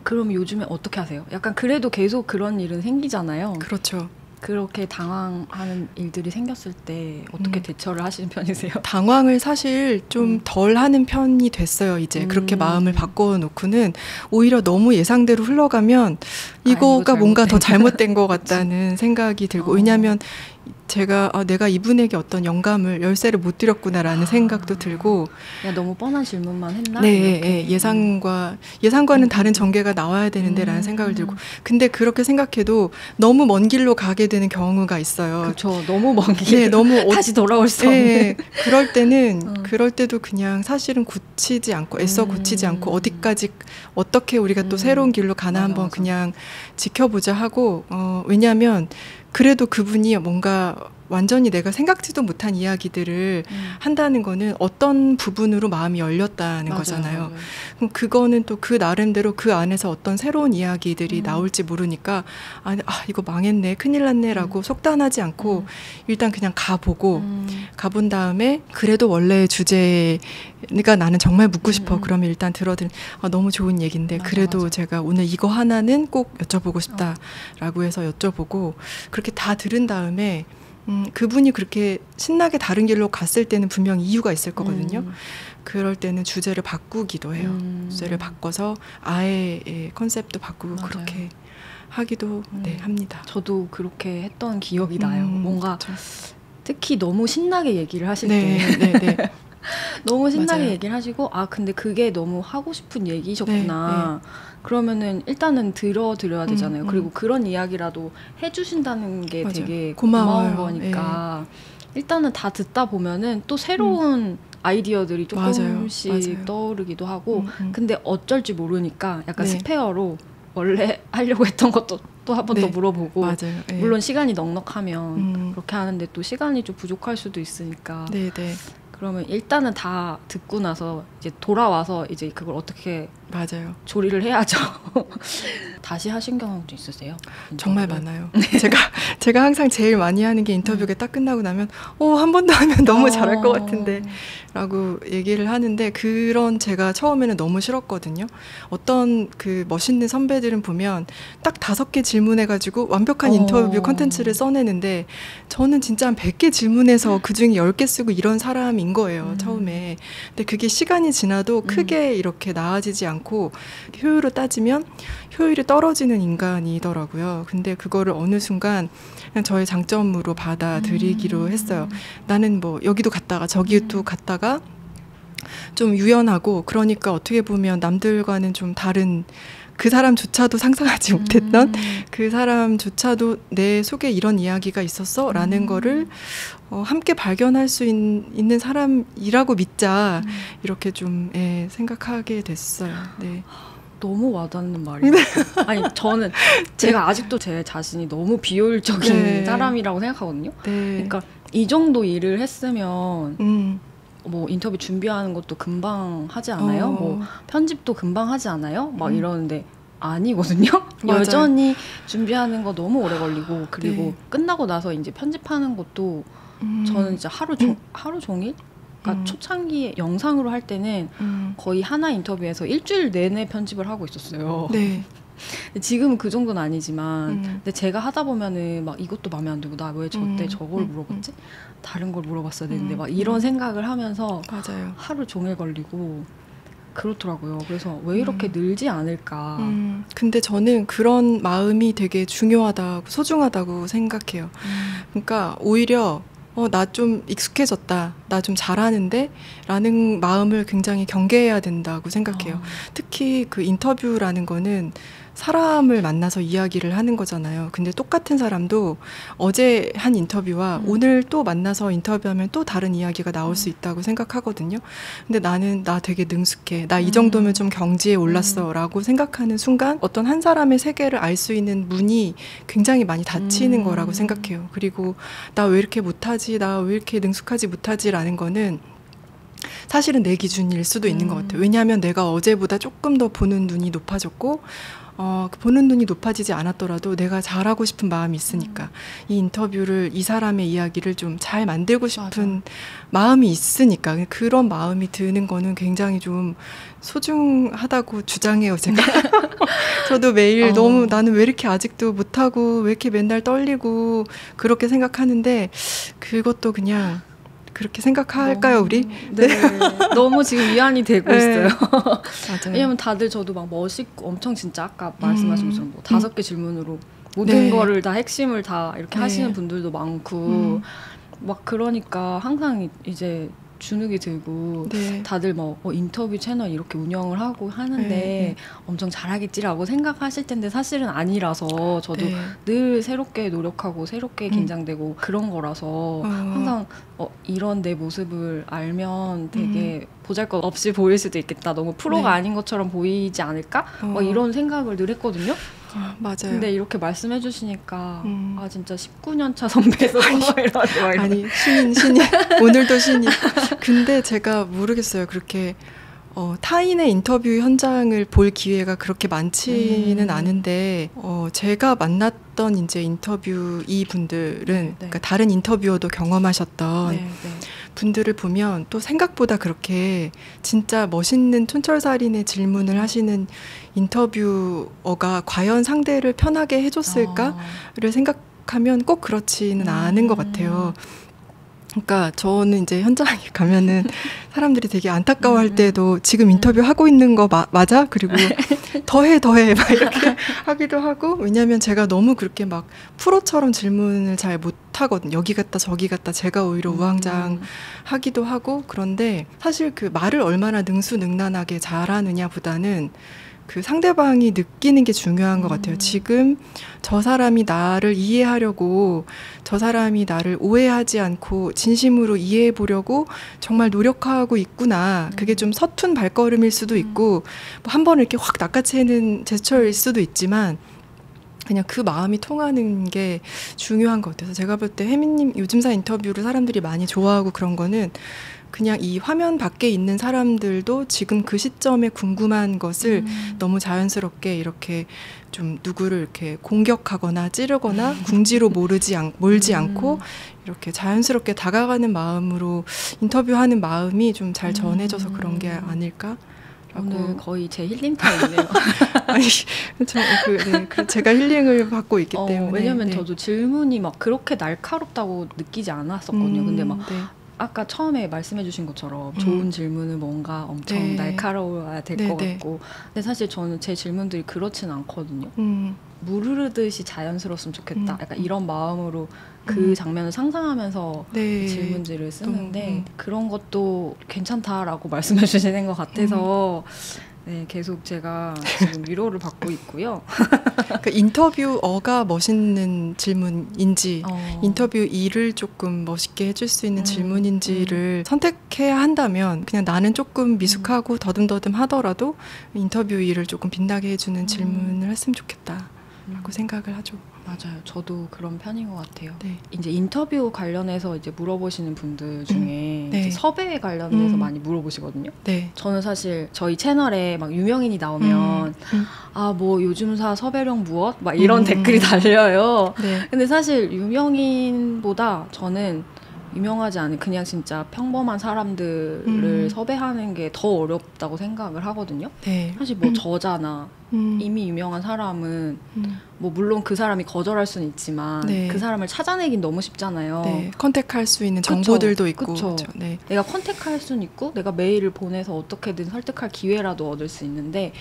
A: 그럼 요즘에 어떻게 하세요? 약간 그래도 계속 그런 일은 생기잖아요.
B: 그렇죠.
A: 그렇게 당황하는 일들이 생겼을 때 어떻게 대처를 하시는 편이세요?
B: 당황을 사실 좀 덜 하는 편이 됐어요. 이제 그렇게 마음을 바꿔놓고는 오히려 너무 예상대로 흘러가면 이거가 뭔가 더 잘못된 것 같다는 생각이 들고 왜냐하면 제가 내가 이분에게 어떤 영감을 열쇠를 못 드렸구나라는 생각도 들고
A: 너무 뻔한 질문만 했나?
B: 네, 예상과는 다른 전개가 나와야 되는데라는 생각을 들고 근데 그렇게 생각해도 너무 먼 길로 가게 되는 경우가 있어요.
A: 그렇죠. 너무 먼 길.
B: 너무
A: 다시 돌아올 수 없는.
B: 그럴 때도 그냥 사실은 굳히지 않고 애써 굳히지 않고 어디까지 어떻게 우리가 또 새로운 길로 가나 한번 그냥 지켜보자 하고 왜냐하면 그래도 그분이 뭔가 완전히 내가 생각지도 못한 이야기들을 한다는 거는 어떤 부분으로 마음이 열렸다는 거잖아요.
A: 맞아요.
B: 그럼 그거는 또 그 나름대로 그 안에서 어떤 새로운 이야기들이 나올지 모르니까 이거 망했네, 큰일 났네라고 속단하지 않고 일단 그냥 가보고 가본 다음에 그래도 원래 주제가 나는 정말 묻고 싶어. 그러면 일단 너무 좋은 얘기인데 그래도 제가 오늘 이거 하나는 꼭 여쭤보고 싶다라고 해서 여쭤보고 그렇게 다 들은 다음에 그분이 그렇게 신나게 다른 길로 갔을 때는 분명 이유가 있을 거거든요. 그럴 때는 주제를 바꾸기도 해요. 주제를 바꿔서 아예 컨셉도 바꾸고
A: 맞아요.
B: 그렇게 하기도 합니다.
A: 저도 그렇게 했던 기억이 나요. 뭔가
B: 그렇죠.
A: 특히 너무 신나게 얘기를 하실
B: 네,
A: 때
B: 네, 네.
A: 너무 신나게
B: 맞아요.
A: 얘기를 하시고 근데 그게 너무 하고 싶은 얘기셨구나. 그러면은 일단은 들어드려야 되잖아요. 그리고 그런 이야기라도 해주신다는 게
B: 맞아요.
A: 되게
B: 고마워요.
A: 고마운 거니까 일단은 다 듣다 보면은 또 새로운 아이디어들이 조금씩
B: 맞아요.
A: 떠오르기도 하고 근데 어쩔지 모르니까 약간 스페어로 원래 하려고 했던 것도 또 한 번 더 물어보고
B: 맞아요.
A: 물론 시간이 넉넉하면 그렇게 하는데 또 시간이 좀 부족할 수도 있으니까
B: 네.
A: 그러면 일단은 다 듣고 나서 이제 돌아와서 이제 그걸 어떻게
B: 맞아요.
A: 조리를 해야죠. 다시 하신 경험도 있으세요?
B: 정말 많아요. 제가 항상 제일 많이 하는 게 인터뷰가 딱 끝나고 나면 한 번 더 하면 너무 잘할 것 같은데 라고 얘기를 하는데 그런 제가 처음에는 너무 싫었거든요. 어떤 그 멋있는 선배들은 보면 딱 5개 질문해가지고 완벽한 인터뷰 컨텐츠를 써내는데 저는 진짜 한 100개 질문해서 그중에 10개 쓰고 이런 사람인 거예요. 처음에. 근데 그게 시간이 지나도 크게 이렇게 나아지지 않고 효율로 따지면 효율이 떨어지는 인간이더라고요. 근데 그거를 어느 순간 그냥 저의 장점으로 받아들이기로 했어요. 나는 뭐 여기도 갔다가 저기도 갔다가 좀 유연하고 그러니까 어떻게 보면 남들과는 좀 다른 그 사람조차도 상상하지 못했던 그 사람조차도 내 속에 이런 이야기가 있었어 라는 거를 함께 발견할 수 있는 사람이라고 믿자 이렇게 좀 생각하게 됐어요. 네.
A: 너무 와닿는 말이에요. 아니 저는 제가 아직도 제 자신이 너무 비효율적인 사람이라고 생각하거든요. 그러니까 이 정도 일을 했으면 뭐 인터뷰 준비하는 것도 금방 하지 않아요? 뭐 편집도 금방 하지 않아요? 막 이러는데 아니거든요. 여전히 준비하는 거 너무 오래 걸리고 그리고 끝나고 나서 이제 편집하는 것도 저는 진짜 하루 종일? 그러니까 초창기에 영상으로 할 때는 거의 하나 인터뷰에서 일주일 내내 편집을 하고 있었어요.
B: 네.
A: 지금은 그 정도는 아니지만 근데 제가 하다 보면은 막 이것도 마음에 안 들고 나 왜 저때 저걸 물어봤지? 다른 걸 물어봤어야 되는데 막 이런 생각을 하면서
B: 맞아요.
A: 하루 종일 걸리고 그렇더라고요. 그래서 왜 이렇게 늘지 않을까.
B: 근데 저는 그런 마음이 되게 중요하다고 소중하다고 생각해요. 그러니까 오히려 나 좀 익숙해졌다. 나 좀 잘하는데? 라는 마음을 굉장히 경계해야 된다고 생각해요. 특히 그 인터뷰라는 거는 사람을 만나서 이야기를 하는 거잖아요. 근데 똑같은 사람도 어제 한 인터뷰와 오늘 또 만나서 인터뷰하면 또 다른 이야기가 나올 수 있다고 생각하거든요. 근데 나 되게 능숙해. 나 이 정도면 좀 경지에 올랐어. 라고 생각하는 순간 어떤 한 사람의 세계를 알 수 있는 문이 굉장히 많이 닫히는 거라고 생각해요. 그리고 나 왜 이렇게 못하지? 나 왜 이렇게 능숙하지 못하지? 라는 거는 사실은 내 기준일 수도 있는 것 같아요. 왜냐하면 내가 어제보다 조금 더 보는 눈이 높아졌고 보는 눈이 높아지지 않았더라도 내가 잘하고 싶은 마음이 있으니까 이 인터뷰를 이 사람의 이야기를 좀 잘 만들고 싶은 마음이 있으니까 그런 마음이 드는 거는 굉장히 좀 소중하다고 주장해요. 제가 저도 매일 너무 나는 왜 이렇게 아직도 못하고 왜 이렇게 맨날 떨리고 그렇게 생각하는데 그것도 그냥 그렇게 생각할까요, 우리?
A: 네. 너무 지금 위안이 되고 있어요.
B: 맞아요.
A: 왜냐면 다들 저도 막 멋있고 엄청 진짜 아까 말씀하신 것처럼 뭐 5개 질문으로 모든 거를 다 핵심을 다 이렇게 하시는 분들도 많고 막 그러니까 항상 이제 주눅이 들고 다들 뭐 인터뷰 채널 이렇게 운영을 하고 하는데 엄청 잘하겠지라고 생각하실 텐데 사실은 아니라서 저도 늘 새롭게 노력하고 새롭게 긴장되고 그런 거라서 항상 이런 내 모습을 알면 되게 보잘것없이 보일 수도 있겠다. 너무 프로가 아닌 것처럼 보이지 않을까? 막 이런 생각을 늘 했거든요.
B: 맞아요.
A: 근데 이렇게 말씀해 주시니까 아 진짜 19년 차 선배에서
B: 아니 신인 오늘도 신인. 근데 제가 모르겠어요. 그렇게 타인의 인터뷰 현장을 볼 기회가 그렇게 많지는 않은데 제가 만났던 이제 인터뷰 이 분들은 그러니까 다른 인터뷰어도 경험하셨던 분들을 보면 또 생각보다 그렇게 진짜 멋있는 촌철살인의 질문을 하시는 인터뷰어가 과연 상대를 편하게 해줬을까를 생각하면 꼭 그렇지는 않은 것 같아요. 그러니까 저는 이제 현장에 가면은 사람들이 되게 안타까워할 때도 지금 인터뷰하고 있는 거 맞아? 그리고 더해 막 이렇게 하기도 하고, 왜냐하면 제가 너무 그렇게 막 프로처럼 질문을 잘 못하거든요. 여기 갔다 저기 갔다 제가 오히려 우왕좌왕하기도 하고. 그런데 사실 그 말을 얼마나 능수능란하게 잘하느냐 보다는 그 상대방이 느끼는 게 중요한 것 같아요. 지금 저 사람이 나를 이해하려고, 저 사람이 나를 오해하지 않고 진심으로 이해해 보려고 정말 노력하고 있구나. 그게 좀 서툰 발걸음일 수도 있고 한 번을 이렇게 확 낚아채는 제스처일 수도 있지만 그냥 그 마음이 통하는 게 중요한 것 같아서, 제가 볼 때 혜민님 요즘사 인터뷰를 사람들이 많이 좋아하고 그런 거는 그냥 이 화면 밖에 있는 사람들도 지금 그 시점에 궁금한 것을 너무 자연스럽게 이렇게 좀 누구를 이렇게 공격하거나 찌르거나 궁지로 몰지 않고 이렇게 자연스럽게 다가가는 마음으로 인터뷰하는 마음이 좀 잘 전해져서 그런 게 아닐까?
A: 오늘 거의 제 힐링 타임이네요.
B: 아니, 제가 힐링을 받고 있기 때문에.
A: 왜냐면 저도 질문이 막 그렇게 날카롭다고 느끼지 않았었거든요. 근데 막 아까 처음에 말씀해 주신 것처럼 좋은 질문은 뭔가 엄청 날카로워야 될 것 같고, 근데 사실 저는 제 질문들이 그렇진 않거든요. 물 흐르듯이 자연스러웠으면 좋겠다. 약간 이런 마음으로 그 장면을 상상하면서 질문지를 쓰는데 그런 것도 괜찮다라고 말씀해 주시는 것 같아서 네, 계속 제가 지금 위로를 받고 있고요.
B: 그 인터뷰어가 멋있는 질문인지 인터뷰 일을 조금 멋있게 해줄 수 있는 질문인지를 선택해야 한다면 그냥 나는 조금 미숙하고 더듬더듬 하더라도 인터뷰 일을 조금 빛나게 해주는 질문을 했으면 좋겠다라고 생각을 하죠.
A: 맞아요. 저도 그런 편인 것 같아요.
B: 네.
A: 이제 인터뷰 관련해서 이제 물어보시는 분들 중에 이제 섭외 관련돼서 많이 물어보시거든요. 저는 사실 저희 채널에 막 유명인이 나오면 아, 뭐 요즘사 섭외령 무엇? 막 이런 댓글이 달려요. 근데 사실 유명인보다 저는 유명하지 않은 그냥 진짜 평범한 사람들을 섭외하는 게 더 어렵다고 생각을 하거든요. 사실 뭐 저자나 이미 유명한 사람은 뭐 물론 그 사람이 거절할 수는 있지만 그 사람을 찾아내긴 너무 쉽잖아요.
B: 컨택할 수 있는 정보들도 있고.
A: 그쵸. 내가 컨택할 수는 있고 내가 메일을 보내서 어떻게든 설득할 기회라도 얻을 수 있는데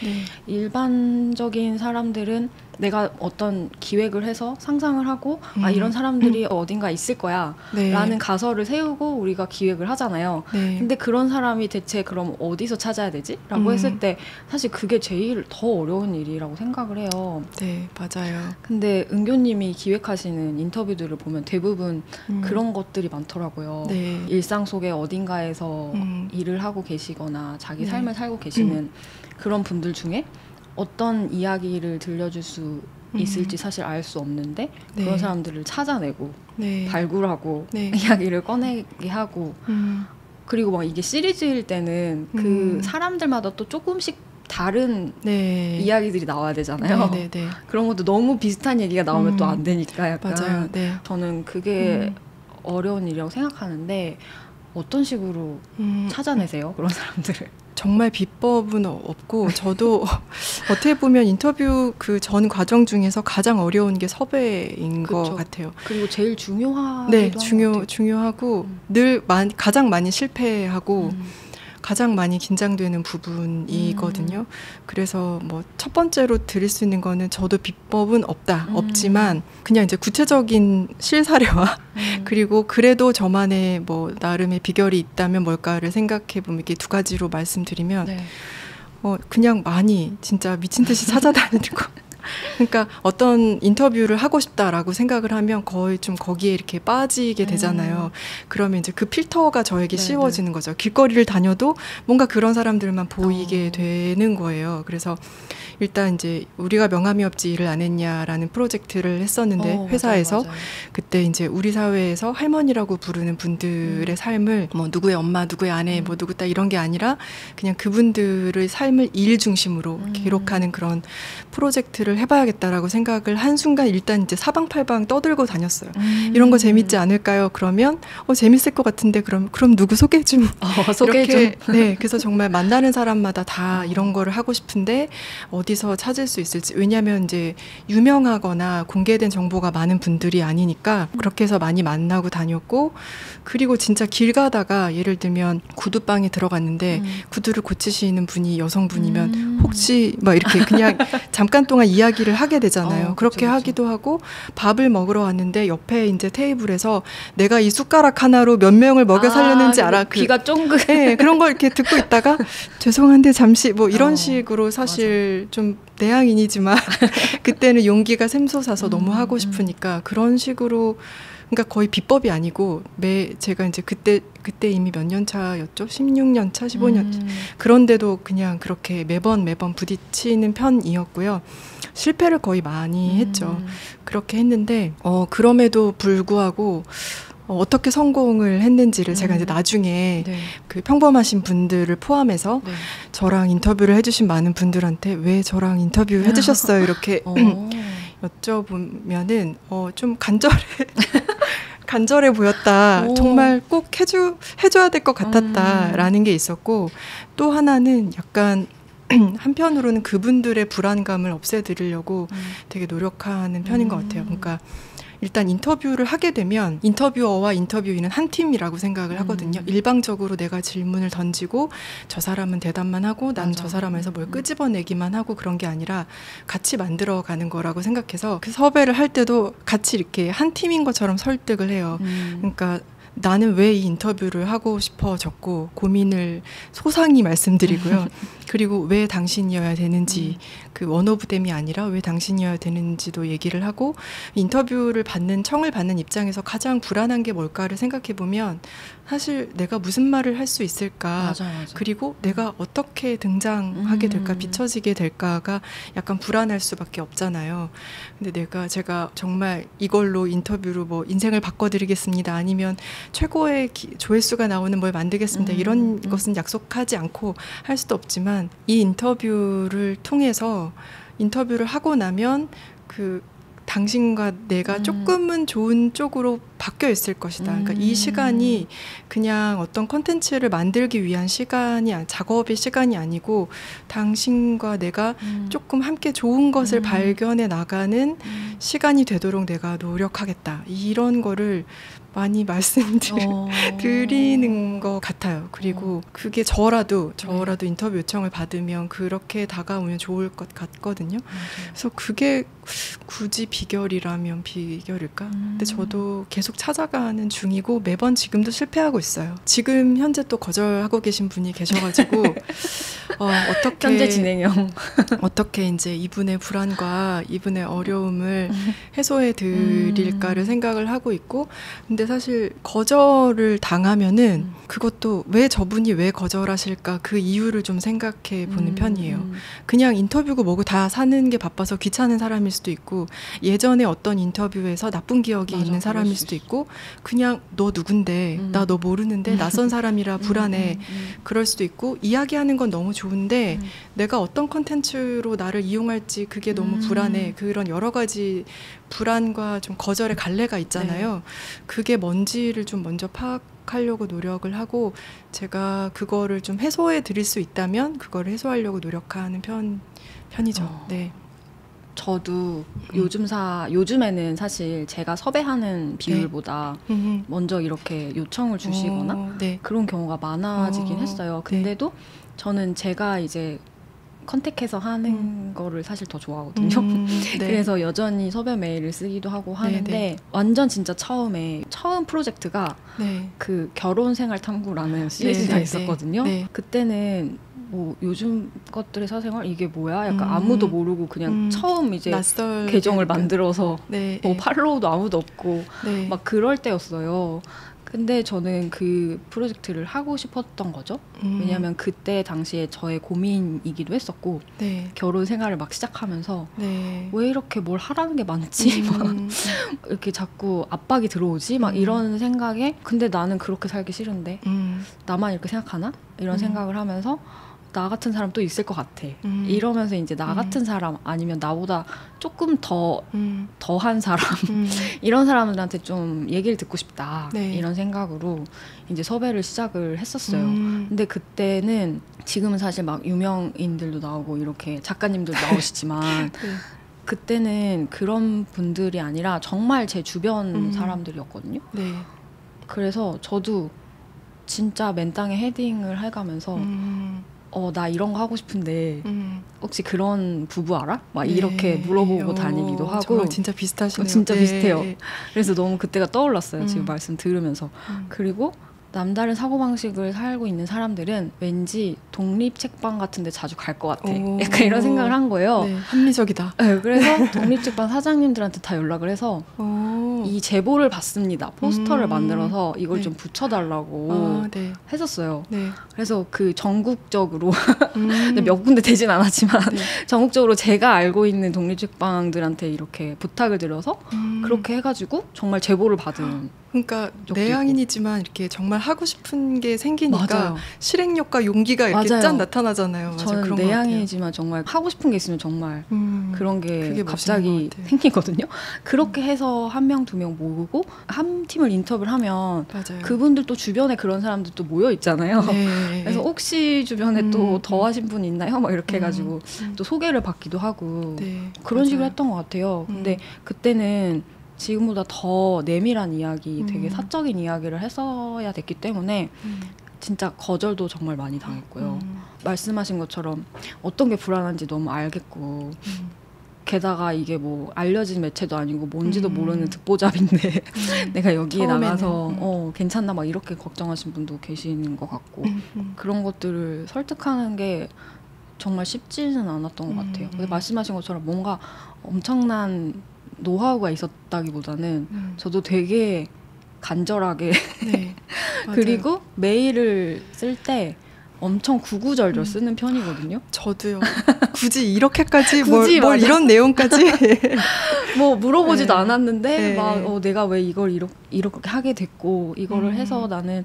A: 일반적인 사람들은 내가 어떤 기획을 해서 상상을 하고 아 이런 사람들이 어딘가 있을 거야 라는 가설을 세우고 우리가 기획을 하잖아요. 근데 그런 사람이 대체 그럼 어디서 찾아야 되지? 라고 했을 때 사실 그게 제일 더 어려운 일이라고 생각을 해요.
B: 네, 맞아요.
A: 근데 은교님이 기획하시는 인터뷰들을 보면 대부분 그런 것들이 많더라고요. 일상 속에 어딘가에서 일을 하고 계시거나 자기 삶을 살고 계시는 그런 분들 중에 어떤 이야기를 들려줄 수 있을지 사실 알 수 없는데 그런 사람들을 찾아내고 발굴하고 이야기를 꺼내게 하고 그리고 막 이게 시리즈일 때는 그 사람들마다 또 조금씩 다른 이야기들이 나와야 되잖아요. 그런 것도 너무 비슷한 얘기가 나오면 또 안 되니까 약간
B: 맞아요.
A: 저는 그게 어려운 일이라고 생각하는데 어떤 식으로 찾아내세요? 그런 사람들을.
B: 정말 비법은 없고 저도 어떻게 보면 인터뷰 그 전 과정 중에서 가장 어려운 게 섭외인 것 같아요.
A: 그리고 제일 중요하기도
B: 중요하고 늘 가장 많이 실패하고 가장 많이 긴장되는 부분이거든요. 그래서 뭐 첫 번째로 드릴 수 있는 거는 저도 비법은 없지만 그냥 이제 구체적인 실사례와 그리고 그래도 저만의 뭐 나름의 비결이 있다면 뭘까를 생각해 보면 이게 두 가지로 말씀드리면 그냥 많이 진짜 미친 듯이 찾아다니는 거. 그러니까 어떤 인터뷰를 하고 싶다라고 생각을 하면 거의 좀 거기에 이렇게 빠지게 되잖아요. 그러면 이제 그 필터가 저에게 씌워지는 거죠. 길거리를 다녀도 뭔가 그런 사람들만 보이게 되는 거예요. 그래서 일단 이제 우리가 명함이 없지 일을 안 했냐라는 프로젝트를 했었는데 회사에서
A: 맞아요.
B: 그때 이제 우리 사회에서 할머니라고 부르는 분들의 삶을 뭐 누구의 엄마, 누구의 아내, 뭐 누구 딸 이런 게 아니라 그냥 그분들의 삶을 일 중심으로 기록하는 그런 프로젝트를 해봐야겠다라고 생각을 한 순간 일단 이제 사방팔방 떠들고 다녔어요. 이런 거 재밌지 않을까요? 그러면 재밌을 것 같은데 그럼 누구 소개 좀
A: 소개
B: 이렇게 네, 그래서 정말 만나는 사람마다 다 이런 거를 하고 싶은데 어디서 찾을 수 있을지 왜냐하면 이제 유명하거나 공개된 정보가 많은 분들이 아니니까 그렇게 해서 많이 만나고 다녔고 그리고 진짜 길 가다가 예를 들면 구두방에 들어갔는데 구두를 고치시는 분이 여성분이면 혹시 막 이렇게 그냥 잠깐 동안 이야기를 하게 되잖아요. 그렇게
A: 그쵸.
B: 하기도 하고 밥을 먹으러 왔는데 옆에 이제 테이블에서 내가 이 숟가락 하나로 몇 명을 먹여 살렸는지 알아.
A: 귀가 쫑긋.
B: 네, 그런 걸 이렇게 듣고 있다가 죄송한데 잠시 뭐 이런 식으로 사실
A: 맞아.
B: 좀 내향인이지만 그때는 용기가 샘솟아서 너무 하고 싶으니까 그런 식으로 그러니까 거의 비법이 아니고 제가 이제 그때 이미 몇 년 차였죠? 16년 차, 15년 그런데도 그냥 그렇게 매번 부딪히는 편이었고요. 실패를 거의 많이 했죠. 그렇게 했는데 그럼에도 불구하고 어떻게 성공을 했는지를 제가 이제 나중에
A: 네.
B: 그 평범하신 분들을 포함해서
A: 네.
B: 저랑 인터뷰를 해주신 많은 분들한테 왜 저랑 인터뷰 해주셨어요? 이렇게 여쭤보면은 좀 간절해 보였다. 정말 꼭 해줘야 될 것 같았다라는 게 있었고 또 하나는 약간 한편으로는 그분들의 불안감을 없애드리려고 되게 노력하는 편인 것 같아요. 그러니까 일단 인터뷰를 하게 되면 인터뷰어와 인터뷰인은 한 팀이라고 생각을 하거든요. 일방적으로 내가 질문을 던지고 저 사람은 대답만 하고 난 저 사람에서 뭘 끄집어내기만 하고 그런 게 아니라 같이 만들어가는 거라고 생각해서 그 섭외를 할 때도 같이 이렇게 한 팀인 것처럼 설득을 해요. 그러니까 나는 왜 이 인터뷰를 하고 싶어졌고 고민을 소상히 말씀드리고요. 그리고 왜 당신이어야 되는지 그 원 오브 댐이 아니라 왜 당신이어야 되는지도 얘기를 하고 인터뷰를 청을 받는 입장에서 가장 불안한 게 뭘까를 생각해 보면 사실 내가 무슨 말을 할 수 있을까
A: 맞아.
B: 그리고 내가 어떻게 등장하게 될까 비춰지게 될까가 약간 불안할 수밖에 없잖아요. 근데 제가 정말 이걸로 인터뷰로 뭐 인생을 바꿔드리겠습니다 아니면 최고의 조회수가 나오는 뭘 만들겠습니다 이런 것은 약속하지 않고 할 수도 없지만 이 인터뷰를 통해서 인터뷰를 하고 나면 그 당신과 내가 조금은 좋은 쪽으로 바뀌어 있을 것이다. 그러니까 이 시간이 그냥 어떤 콘텐츠를 만들기 위한 작업의 시간이 아니고 당신과 내가 조금 함께 좋은 것을 발견해 나가는 시간이 되도록 내가 노력하겠다. 이런 거를 많이 말씀드리는 것 같아요. 그리고 그게 저라도 인터뷰 요청을 받으면 그렇게 다가오면 좋을 것 같거든요. 그래서 그게 굳이 비결이라면 비결일까? 근데 저도 계속 찾아가는 중이고 매번 지금도 실패하고 있어요. 지금 현재 또 거절하고 계신 분이 계셔가지고 어떻게
A: 현재 진행형
B: 어떻게 이제 이분의 불안과 이분의 어려움을 해소해 드릴까를 생각을 하고 있고 근데 사실 거절을 당하면은 그것도 왜 저분이 왜 거절하실까 그 이유를 좀 생각해 보는 편이에요. 그냥 인터뷰고 뭐고 다 사는 게 바빠서 귀찮은 사람일 수도 있고 예전에 어떤 인터뷰에서 나쁜 기억이 있는 사람일 수도 있고 그냥 너 누군데 나 너 모르는데 낯선 사람이라 불안해 그럴 수도 있고 이야기하는 건 너무 좋은데 내가 어떤 콘텐츠로 나를 이용할지 그게 너무 불안해 그런 여러 가지 불안과 좀 거절의 갈래가 있잖아요. 네. 그게 뭔지를 좀 먼저 파악하려고 노력을 하고 제가 그거를 좀 해소해 드릴 수 있다면 그거를 해소하려고 노력하는 편이죠. 네.
A: 저도 요즘에는 사실 제가 섭외하는 비율보다 먼저 이렇게 요청을 주시거나 그런 경우가 많아지긴 했어요. 근데도 저는 제가 이제 컨택해서 하는 거를 사실 더 좋아하거든요. 그래서 여전히 섭외 메일을 쓰기도 하고 하는데 완전 진짜 처음 프로젝트가 그 결혼생활 탐구라는 시리즈가 있었거든요. 그때는 뭐 요즘 것들의 사생활 이게 뭐야? 약간 아무도 모르고 그냥 처음 이제 계정을 만들어서 뭐 팔로우도 아무도 없고 막 그럴 때였어요. 근데 저는 그 프로젝트를 하고 싶었던 거죠. 왜냐하면 그때 당시에 저의 고민이기도 했었고
B: 네.
A: 결혼 생활을 막 시작하면서
B: 네.
A: 왜 이렇게 뭘 하라는 게 많지? 막 이렇게 자꾸 압박이 들어오지? 막 이런 생각에 근데 나는 그렇게 살기 싫은데 나만 이렇게 생각하나? 이런 생각을 하면서 나 같은 사람 또 있을 것 같아. 이러면서 이제 나 같은 사람 아니면 나보다 조금 더한 사람 이런 사람들한테 좀 얘기를 듣고 싶다.
B: 네.
A: 이런 생각으로 이제 섭외를 시작을 했었어요. 근데 그때는 지금은 사실 막 유명인들도 나오고 이렇게 작가님들도 나오시지만
B: 네.
A: 그때는 그런 분들이 아니라 정말 제 주변 사람들이었거든요.
B: 네.
A: 그래서 저도 진짜 맨 땅에 헤딩을 해가면서 나 이런 거 하고 싶은데 혹시 그런 부부 알아? 막
B: 네.
A: 이렇게 물어보고 다니기도 하고
B: 정말 진짜 비슷하시네요.
A: 진짜
B: 네.
A: 비슷해요. 그래서 너무 그때가 떠올랐어요. 지금 말씀 들으면서. 그리고 남다른 사고방식을 살고 있는 사람들은 왠지 독립 책방 같은 데 자주 갈 것 같아. 약간 이런 생각을 한 거예요.
B: 네, 합리적이다.
A: 네, 그래서 독립 책방 사장님들한테 다 연락을 해서 이 제보를 받습니다. 포스터를 만들어서 이걸
B: 네.
A: 좀 붙여달라고
B: 네.
A: 했었어요.
B: 네.
A: 그래서 그 전국적으로 근데 몇 군데 되진 않았지만
B: 네.
A: 전국적으로 제가 알고 있는 독립책방들한테 이렇게 부탁을 드려서 그렇게 해가지고 정말 제보를 받은
B: 그러니까
A: 적도
B: 내향인이지만 이렇게 정말 하고 싶은 게 생기니까
A: 맞아요.
B: 실행력과 용기가 이렇게
A: 맞아요.
B: 짠 나타나잖아요. 맞아요.
A: 저는
B: 그런 것
A: 내향인이지만 정말 하고 싶은 게 있으면 정말 그런 게
B: 그게
A: 갑자기
B: 멋있는 것 같아요.
A: 생기거든요. 그렇게 해서 한 명, 두 명 모으고 한 팀을 인터뷰를 하면
B: 맞아요.
A: 그분들 또 주변에 그런 사람들 또 모여 있잖아요.
B: 네.
A: 그래서 혹시 주변에 또 더 하신 분 있나요? 막 이렇게 해가지고 또 소개를 받기도 하고
B: 네.
A: 그런 식으로
B: 맞아요.
A: 했던 것 같아요. 근데 그때는 지금보다 더 내밀한 이야기, 되게
B: 음.
A: 사적인 이야기를 했어야 됐기 때문에 진짜 거절도 정말 많이 당했고요. 말씀하신 것처럼 어떤 게 불안한지 너무 알겠고 게다가 이게 뭐 알려진 매체도 아니고 뭔지도 모르는 듣보잡인데 내가 여기에
B: 처음에는.
A: 나가서 괜찮나 막 이렇게 걱정하신 분도 계시는 것 같고 그런 것들을 설득하는 게 정말 쉽지는 않았던 것 같아요. 근데 말씀하신 것처럼 뭔가 엄청난 노하우가 있었다기보다는 저도 되게 간절하게
B: 네. 맞아요.
A: 그리고 메일을 쓸 때 엄청 구구절절 쓰는 편이거든요.
B: 저도요. 굳이 이렇게까지
A: 굳이
B: 뭘
A: 맞아.
B: 이런 내용까지
A: 뭐 물어보지도
B: 네.
A: 않았는데
B: 네.
A: 막 내가 왜 이걸 이렇게 하게 됐고 이거를 해서 나는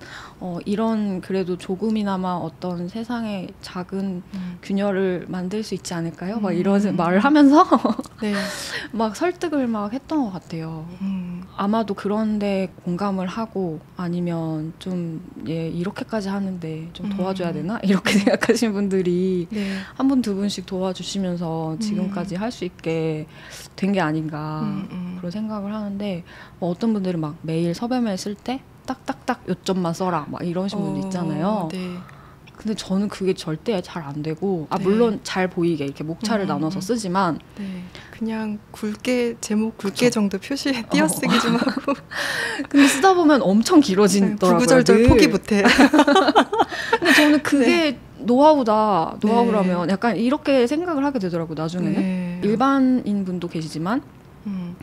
A: 이런 그래도 조금이나마 어떤 세상의 작은 균열을 만들 수 있지 않을까요? 막 이런 말을 하면서
B: 네.
A: 막 설득을 막 했던 것 같아요. 아마도 그런데 공감을 하고 아니면 좀 이렇게까지 하는데 좀 도와줘야 되나? 이렇게 생각하시는 분들이
B: 네.
A: 한 분, 두 분씩 도와주시면서 지금까지 할 수 있게 된 게 아닌가 그런 생각을 하는데 뭐 어떤 분들은 막 매일 섭외메일 쓸 때 딱딱딱 요점만 써라 막 이러신 분도 있잖아요.
B: 네.
A: 근데 저는 그게 절대 잘 안 되고
B: 네.
A: 물론 잘 보이게 이렇게 목차를 나눠서 쓰지만
B: 네. 그냥 굵게 제목 굵게
A: 그쵸.
B: 정도 표시에 띄어쓰기 좀 하고
A: 근데 쓰다 보면 엄청 길어지더라고요.
B: 구구절절
A: 늘.
B: 포기 못해.
A: 근데 저는 그게 노하우라면
B: 네.
A: 약간 이렇게 생각을 하게 되더라고요. 나중에는
B: 네.
A: 일반인 분도 계시지만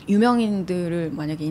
A: 유명인들을 만약에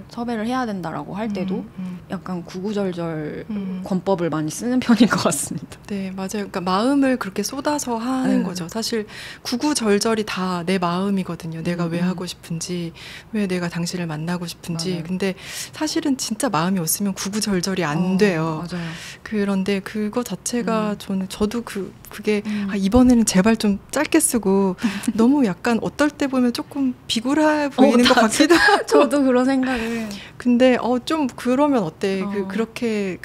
A: 섭외를 해야 된다라고 할 때도 약간 구구절절 권법을 많이 쓰는 편인 것 같습니다.
B: 네, 맞아요. 그러니까 마음을 그렇게 쏟아서 하는
A: 네.
B: 거죠. 사실 구구절절이 다 내 마음이거든요. 내가 왜 하고 싶은지, 왜 내가 당신을 만나고 싶은지.
A: 맞아요.
B: 근데 사실은 진짜 마음이 없으면 구구절절이 안 돼요.
A: 맞아요.
B: 그런데 그거 자체가 저도 그게 이번에는 제발 좀 짧게 쓰고 너무 약간 어떨 때 보면 조금 비굴해 보이는 것 같기도 하고.
A: 저도 그런 생각을.
B: 근데 좀 그러면 어때?
A: 어.
B: 그렇게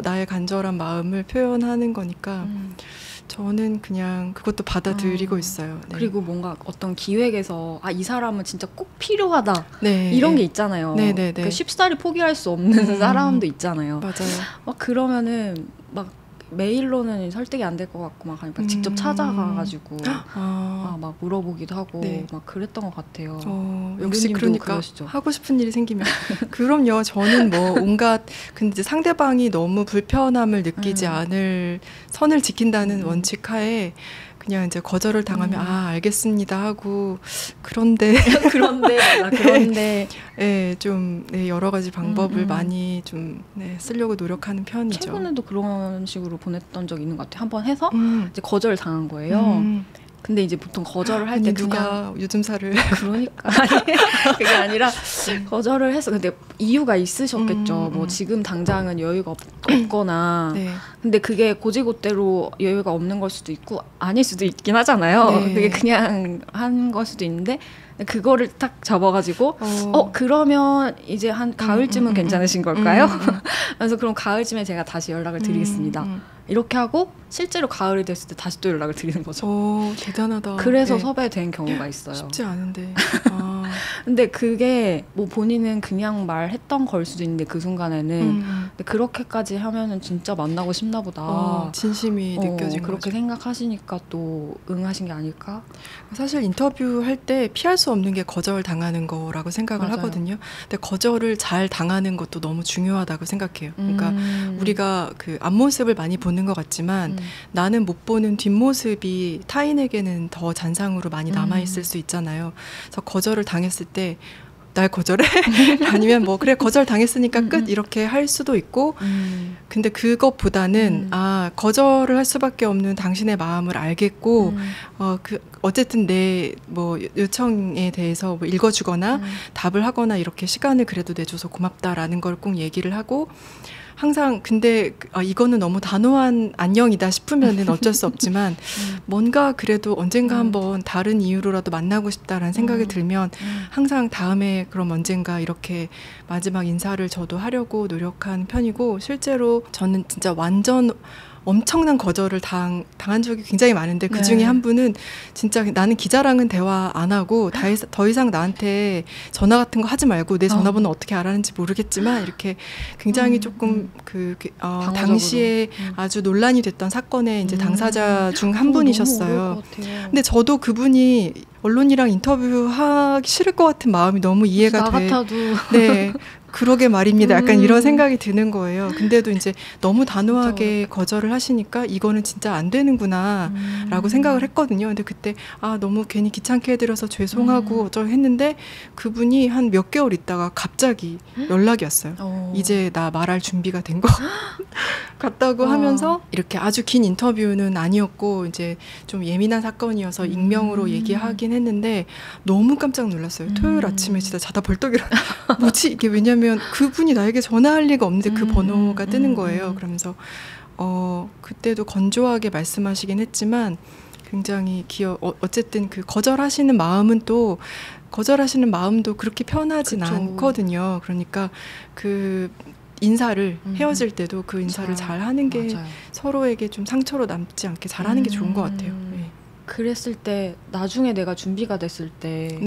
B: 나의 간절한 마음을 표현하는 거니까 저는 그냥 그것도 받아들이고 있어요. 네.
A: 그리고 뭔가 어떤 기획에서 이 사람은 진짜 꼭 필요하다
B: 네.
A: 이런 게 있잖아요.
B: 네네네.
A: 쉽사리 포기할 수 없는 사람도 있잖아요.
B: 맞아요.
A: 막 그러면은 막 메일로는 설득이 안 될 것 같고 막 직접 찾아가가지고 막 물어보기도 하고
B: 네.
A: 막 그랬던 것 같아요.
B: 역시
A: 은근님도
B: 그러니까
A: 그러시죠?
B: 하고 싶은 일이 생기면 그럼요. 저는 뭐 온갖 근데 이제 상대방이 너무 불편함을 느끼지 않을 선을 지킨다는 원칙하에 그냥 이제 거절을 당하면 알겠습니다 하고 그런데
A: 그런데
B: 네, 좀 네, 여러 가지 방법을 많이 좀 네, 쓰려고 노력하는 편이죠.
A: 최근에도 그런 식으로 보냈던 적이 있는 것 같아요. 한번 해서 이제 거절 당한 거예요. 근데 이제 보통 거절을 할 때
B: 누가 요즘 살을
A: 그러니까 그게 아니라 거절을 해서 근데 이유가 있으셨겠죠. 뭐 지금 당장은 여유가 없거나
B: 네.
A: 근데 그게 고지고대로 여유가 없는 걸 수도 있고 아닐 수도 있긴 하잖아요.
B: 네.
A: 그게 그냥 한 걸 수도 있는데 그거를 딱 잡아가지고 그러면 이제 한 가을쯤은 괜찮으신 걸까요? 그래서 그럼 가을쯤에 제가 다시 연락을 드리겠습니다. 이렇게 하고 실제로 가을이 됐을 때 다시 또 연락을 드리는 거죠.
B: 오, 대단하다.
A: 그래서
B: 네.
A: 섭외된 경우가 있어요.
B: 쉽지 않은데.
A: 근데 그게 뭐 본인은 그냥 말했던 걸 수도 있는데 그 순간에는 근데 그렇게까지 하면은 진짜 만나고 싶나 보다.
B: 진심이 느껴진
A: 그렇게
B: 거죠.
A: 생각하시니까 또 응하신 게 아닐까?
B: 사실 인터뷰할 때 피할 수 없는 게 거절 당하는 거라고 생각을
A: 맞아요.
B: 하거든요. 근데 거절을 잘 당하는 것도 너무 중요하다고 생각해요. 그러니까 우리가 그 앞모습을 많이 보는 것 같지만 나는 못 보는 뒷모습이 타인에게는 더 잔상으로 많이 남아있을 수 있잖아요. 그래서 거절을 당했을 때 날 거절해? 아니면 뭐 그래 거절 당했으니까 끝 이렇게 할 수도 있고 근데 그것보다는 거절을 할 수밖에 없는 당신의 마음을 알겠고 어쨌든 내 뭐 요청에 대해서 뭐 읽어주거나 답을 하거나 이렇게 시간을 그래도 내줘서 고맙다라는 걸 꼭 얘기를 하고 항상 근데 이거는 너무 단호한 안녕이다 싶으면은 어쩔 수 없지만 뭔가 그래도 언젠가 한번 다른 이유로라도 만나고 싶다라는 생각이 들면 항상 다음에 그럼 언젠가 이렇게 마지막 인사를 저도 하려고 노력한 편이고 실제로 저는 진짜 완전 엄청난 거절을 당한 적이 굉장히 많은데 그 중에 한 분은 진짜 나는 기자랑은 대화 안 하고 더 이상 나한테 전화 같은 거 하지 말고 내 전화번호 어떻게 알았는지 모르겠지만 이렇게 굉장히 조금 당시에 아주 논란이 됐던 사건의 이제 당사자 중 한 분이셨어요. 근데 저도 그분이 언론이랑 인터뷰하기 싫을 것 같은 마음이 너무 이해가
A: 나 같아도
B: 네. 그러게 말입니다. 약간 이런 생각이 드는 거예요. 근데도 이제 너무 단호하게 거절을 하시니까 이거는 진짜 안 되는구나 라고 생각을 했거든요. 근데 그때 너무 괜히 귀찮게 해드려서 죄송하고 어쩌고 했는데 그분이 한 몇 개월 있다가 갑자기 연락이 왔어요. 이제 나 말할 준비가 된 거 같다고 하면서 이렇게 아주 긴 인터뷰는 아니었고 이제 좀 예민한 사건이어서 익명으로 얘기하긴 했는데 너무 깜짝 놀랐어요. 토요일 아침에 진짜 자다 벌떡 일어나 뭐지 이게 왜냐면 그분이 나에게 전화할 리가 없는데 그 번호가 뜨는 거예요. 그러면서 그때도 건조하게 말씀하시긴 했지만 굉장히 어쨌든 그 거절하시는 마음도 그렇게 편하진 않거든요. 그러니까 그 인사를 헤어질 때도 그 인사를 잘 하는 게 서로에게 좀 상처로 남지 않게 잘 하는 게 좋은 것 같아요. 네.
A: 그랬을 때 나중에 내가 준비가 됐을 때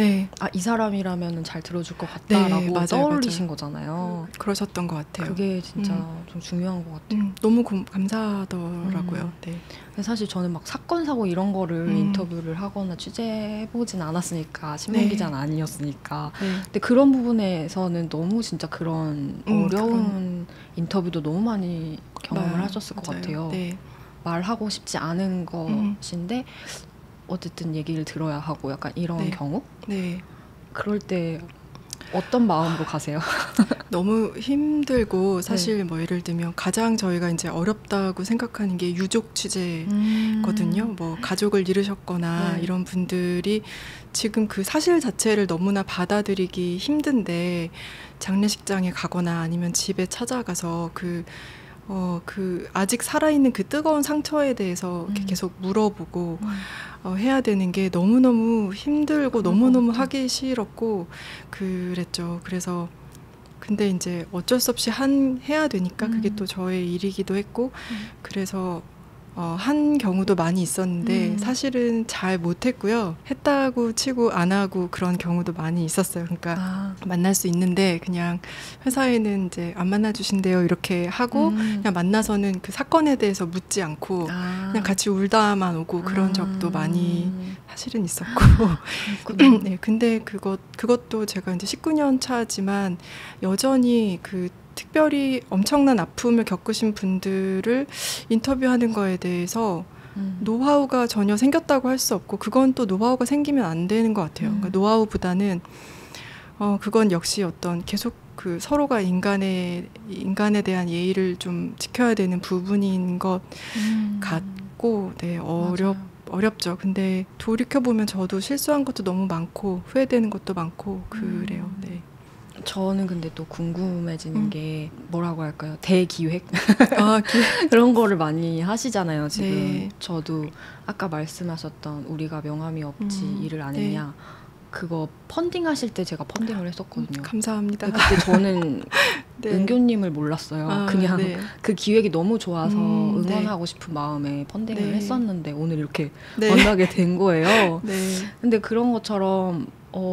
A: 이 사람이라면 잘 들어줄 것 같다라고
B: 맞아요,
A: 떠올리신
B: 맞아요.
A: 거잖아요.
B: 그러셨던 것 같아요.
A: 그게 진짜 좀 중요한 것 같아요.
B: 너무 감사하더라고요. 네.
A: 근데 사실 저는 막 사건 사고 이런 거를 인터뷰를 하거나 취재해보진 않았으니까 신문 기자는 아니었으니까 근데 그런 부분에서는 너무 진짜 그런 어려운 인터뷰도 너무 많이 경험을 하셨을 것 같아요.
B: 네.
A: 말하고 싶지 않은 것인데 어쨌든 얘기를 들어야 하고 약간 이런 경우?
B: 네.
A: 그럴 때 어떤 마음으로 가세요?
B: 너무 힘들고 사실 뭐 예를 들면 가장 저희가 이제 어렵다고 생각하는 게 유족 취재거든요. 뭐 가족을 잃으셨거나 이런 분들이 지금 그 사실 자체를 너무나 받아들이기 힘든데 장례식장에 가거나 아니면 집에 찾아가서 그 아직 살아있는 그 뜨거운 상처에 대해서 이렇게 계속 물어보고 해야 되는 게 너무너무 힘들고 너무너무 하기 싫었고 그랬죠. 그래서 근데 이제 어쩔 수 없이 해야 되니까 그게 또 저의 일이기도 했고 그래서 한 경우도 많이 있었는데 사실은 잘 못했고요. 했다고 치고 안 하고 그런 경우도 많이 있었어요. 그러니까 만날 수 있는데 그냥 회사에는 이제 안 만나주신대요 이렇게 하고 그냥 만나서는 그 사건에 대해서 묻지 않고 그냥 같이 울다만 오고 그런 적도 많이 사실은 있었고 네, 근데 그것도 제가 이제 19년 차지만 여전히 그 특별히 엄청난 아픔을 겪으신 분들을 인터뷰하는 거에 대해서 노하우가 전혀 생겼다고 할 수 없고 그건 또 노하우가 생기면 안 되는 것 같아요. 그러니까 노하우보다는 그건 역시 어떤 계속 그 서로가 인간에 대한 예의를 좀 지켜야 되는 부분인 것 같고 네, 어렵죠. 근데 돌이켜보면 저도 실수한 것도 너무 많고 후회되는 것도 많고 그래요. 네.
A: 저는 근데 또 궁금해지는 게 뭐라고 할까요? 대기획?
B: 기획.
A: 그런 거를 많이 하시잖아요. 지금
B: 네.
A: 저도 아까 말씀하셨던 우리가 명함이 없지 일을 안
B: 네.
A: 했냐 그거 펀딩 하실 때 제가 펀딩을 했었거든요.
B: 감사합니다.
A: 그때 저는
B: 네.
A: 은교님을 몰랐어요. 그냥
B: 네.
A: 그 기획이 너무 좋아서
B: 네.
A: 응원하고 싶은 마음에 펀딩을
B: 네.
A: 했었는데 오늘 이렇게
B: 네.
A: 만나게 된 거예요.
B: 네.
A: 근데 그런 것처럼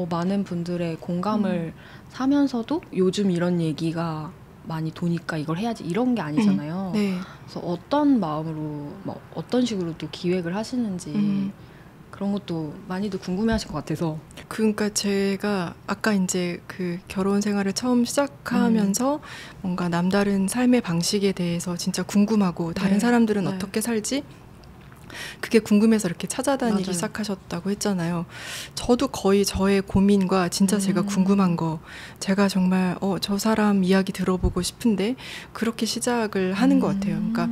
A: 많은 분들의 공감을 사면서도 요즘 이런 얘기가 많이 도니까 이걸 해야지 이런 게 아니잖아요.
B: 네.
A: 그래서 어떤 마음으로 어떤 식으로 또 기획을 하시는지 그런 것도 많이들 궁금해하실 것 같아서.
B: 그러니까 제가 아까 이제 그 결혼 생활을 처음 시작하면서 뭔가 남다른 삶의 방식에 대해서 진짜 궁금하고 다른
A: 네.
B: 사람들은
A: 네.
B: 어떻게 살지? 그게 궁금해서 이렇게 찾아다니기
A: 맞아요.
B: 시작하셨다고 했잖아요. 저도 거의 저의 고민과 진짜 제가 궁금한 거, 제가 정말 저 사람 이야기 들어보고 싶은데 그렇게 시작을 하는 것 같아요. 그러니까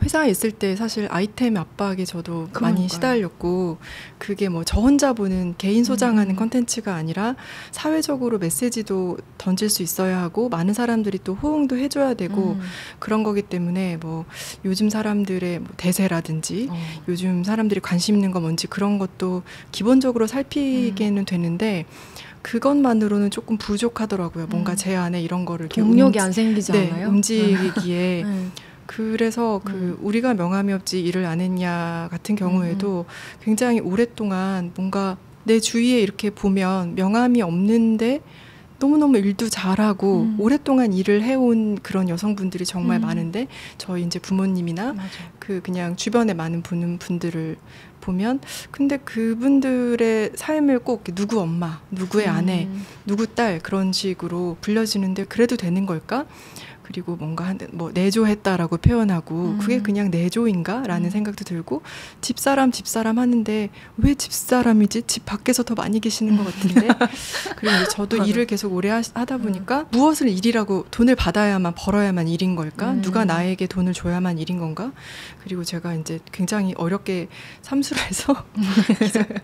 B: 회사에 있을 때 사실 아이템 압박에 저도 많이
A: 그러니까요.
B: 시달렸고 그게 뭐 저 혼자 보는 개인 소장하는 컨텐츠가 아니라 사회적으로 메시지도 던질 수 있어야 하고 많은 사람들이 또 호응도 해줘야 되고 그런 거기 때문에 뭐 요즘 사람들의 뭐 대세라든지 요즘 사람들이 관심 있는 거 뭔지 그런 것도 기본적으로 살피게는 되는데 그것만으로는 조금 부족하더라고요. 뭔가 제 안에 이런 거를 이렇게
A: 동력이 안 생기지 않아요?
B: 움직이기에
A: 네.
B: 그래서 그 우리가 명함이 없지 일을 안 했냐 같은 경우에도 굉장히 오랫동안 뭔가 내 주위에 이렇게 보면 명함이 없는데 너무너무 일도 잘하고 오랫동안 일을 해온 그런 여성분들이 정말 많은데 저희 이제 부모님이나
A: 맞아.
B: 그 그냥 주변에 많은 분들을 보면 근데 그분들의 삶을 꼭 누구 엄마, 누구의 아내, 누구 딸 그런 식으로 불려지는데 그래도 되는 걸까? 그리고 뭔가 뭐 내조했다라고 표현하고 그게 그냥 내조인가라는 생각도 들고 집사람 하는데 왜 집사람이지? 집 밖에서 더 많이 계시는 것 같은데 그리고 이제 저도 일을 계속 오래 하다 보니까 무엇을 일이라고 돈을 받아야만 벌어야만 일인 걸까? 누가 나에게 돈을 줘야만 일인 건가? 그리고 제가 이제 굉장히 어렵게 삼수를 해서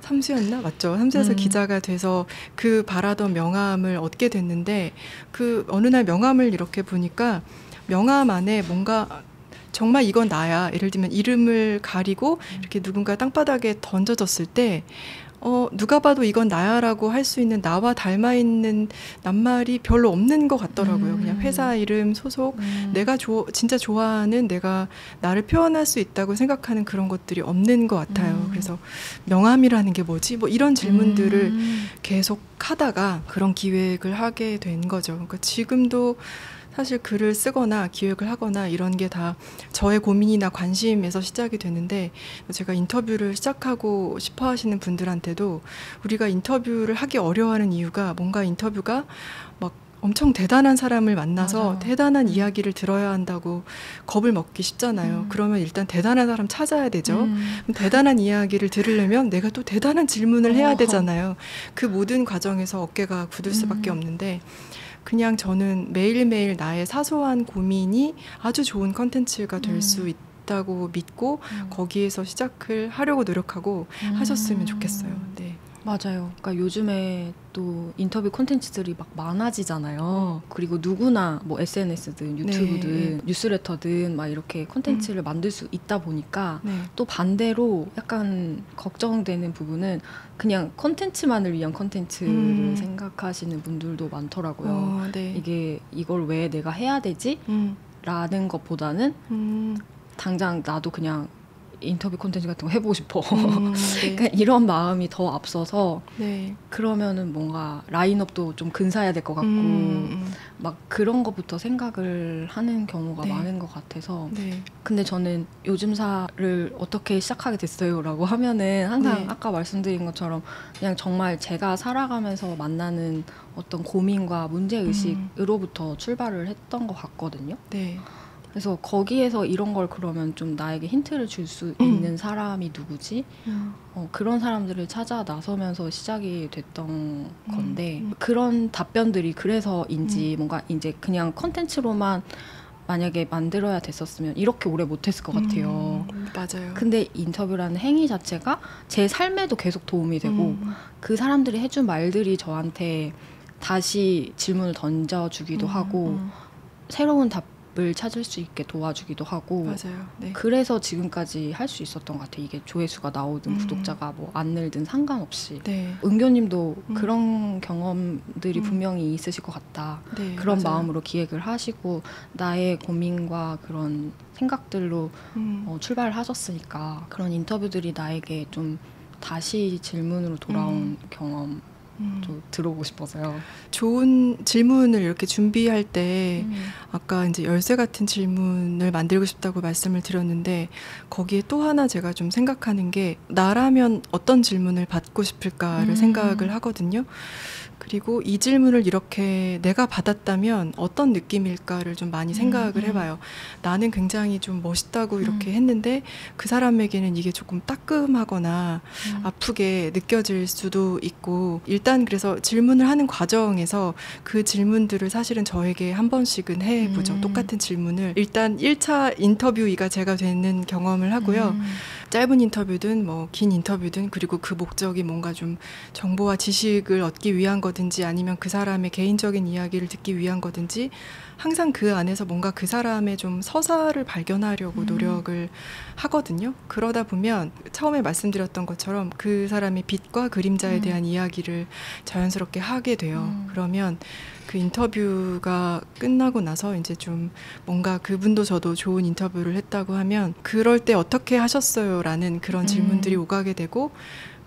B: 삼수였나? 맞죠? 삼수에서 기자가 돼서 그 바라던 명함을 얻게 됐는데 그 어느 날 명함을 이렇게 보니까 명함 안에 뭔가 정말 이건 나야. 예를 들면 이름을 가리고 이렇게 누군가 땅바닥에 던져졌을 때 누가 봐도 이건 나야라고 할 수 있는 나와 닮아 있는 낱말이 별로 없는 것 같더라고요. 그냥 회사 이름, 소속, 내가 진짜 좋아하는 내가 나를 표현할 수 있다고 생각하는 그런 것들이 없는 것 같아요. 그래서 명함이라는 게 뭐지? 뭐 이런 질문들을 계속 하다가 그런 기획을 하게 된 거죠. 그러니까 지금도 사실 글을 쓰거나 기획을 하거나 이런 게 다 저의 고민이나 관심에서 시작이 되는데 제가 인터뷰를 시작하고 싶어 하시는 분들한테도 우리가 인터뷰를 하기 어려워하는 이유가 뭔가 인터뷰가 막 엄청 대단한 사람을 만나서
A: 맞아요.
B: 대단한 이야기를 들어야 한다고 겁을 먹기 쉽잖아요. 그러면 일단 대단한 사람 찾아야 되죠. 그럼 대단한 이야기를 들으려면 내가 또 대단한 질문을 해야 되잖아요. 그 모든 과정에서 어깨가 굳을 수밖에 없는데 그냥 저는 매일매일 나의 사소한 고민이 아주 좋은 컨텐츠가 될 수 있다고 믿고 거기에서 시작을 하려고 노력하고 하셨으면 좋겠어요. 네.
A: 맞아요. 그러니까 요즘에 또 인터뷰 콘텐츠들이 막 많아지잖아요. 그리고 누구나 뭐 SNS든 유튜브든 뉴스레터든 막 이렇게 콘텐츠를 만들 수 있다 보니까 또 반대로 약간 걱정되는 부분은 그냥 콘텐츠만을 위한 콘텐츠를 생각하시는 분들도 많더라고요. 이걸 왜 내가 해야 되지? 라는 것보다는 당장 나도 그냥 인터뷰 콘텐츠 같은 거 해보고 싶어. 그러니까 이런 마음이 더 앞서서 그러면은 뭔가 라인업도 좀 근사해야 될 것 같고 막 그런 것부터 생각을 하는 경우가 많은 것 같아서 근데 저는 요즘사를 어떻게 시작하게 됐어요? 라고 하면은 항상 아까 말씀드린 것처럼 그냥 정말 제가 살아가면서 만나는 어떤 고민과 문제의식으로부터 출발을 했던 것 같거든요. 그래서 거기에서 이런 걸 그러면 좀 나에게 힌트를 줄 수 있는 사람이 누구지? 그런 사람들을 찾아 나서면서 시작이 됐던 건데 그런 답변들이 그래서인지 뭔가 이제 그냥 컨텐츠로만 만약에 만들어야 됐었으면 이렇게 오래 못했을 것 같아요.
B: 맞아요.
A: 근데 인터뷰라는 행위 자체가 제 삶에도 계속 도움이 되고 그 사람들이 해준 말들이 저한테 다시 질문을 던져주기도 하고 새로운 답을 찾을 수 있게 도와주기도 하고
B: 맞아요. 네.
A: 그래서 지금까지 할 수 있었던 것 같아요. 이게 조회수가 나오든 구독자가 뭐 안 늘든 상관없이.
B: 네.
A: 은교님도 그런 경험들이 분명히 있으실 것 같다.
B: 네,
A: 그런
B: 맞아요.
A: 마음으로 기획을 하시고 나의 고민과 그런 생각들로 출발을 하셨으니까 그런 인터뷰들이 나에게 좀 다시 질문으로 돌아온 경험 좀 들어보고 싶어서요.
B: 좋은 질문을 이렇게 준비할 때 아까 이제 열쇠 같은 질문을 만들고 싶다고 말씀을 드렸는데 거기에 또 하나 제가 좀 생각하는 게 나라면 어떤 질문을 받고 싶을까를 생각을 하거든요. 그리고 이 질문을 이렇게 내가 받았다면 어떤 느낌일까를 좀 많이 생각을 해봐요. 나는 굉장히 좀 멋있다고 이렇게 했는데 그 사람에게는 이게 조금 따끔하거나 아프게 느껴질 수도 있고 일단 그래서 질문을 하는 과정에서 그 질문들을 사실은 저에게 한 번씩은 해보죠. 똑같은 질문을 일단 1차 인터뷰이가 제가 되는 경험을 하고요. 짧은 인터뷰든 뭐 긴 인터뷰든 그리고 그 목적이 뭔가 좀 정보와 지식을 얻기 위한 거든지 아니면 그 사람의 개인적인 이야기를 듣기 위한 거든지 항상 그 안에서 뭔가 그 사람의 좀 서사를 발견하려고 노력을 하거든요. 그러다 보면 처음에 말씀드렸던 것처럼 그 사람의 빛과 그림자에 대한 이야기를 자연스럽게 하게 돼요. 그러면 그 인터뷰가 끝나고 나서 이제 좀 뭔가 그분도 저도 좋은 인터뷰를 했다고 하면 그럴 때 어떻게 하셨어요? 라는 그런 질문들이 오가게 되고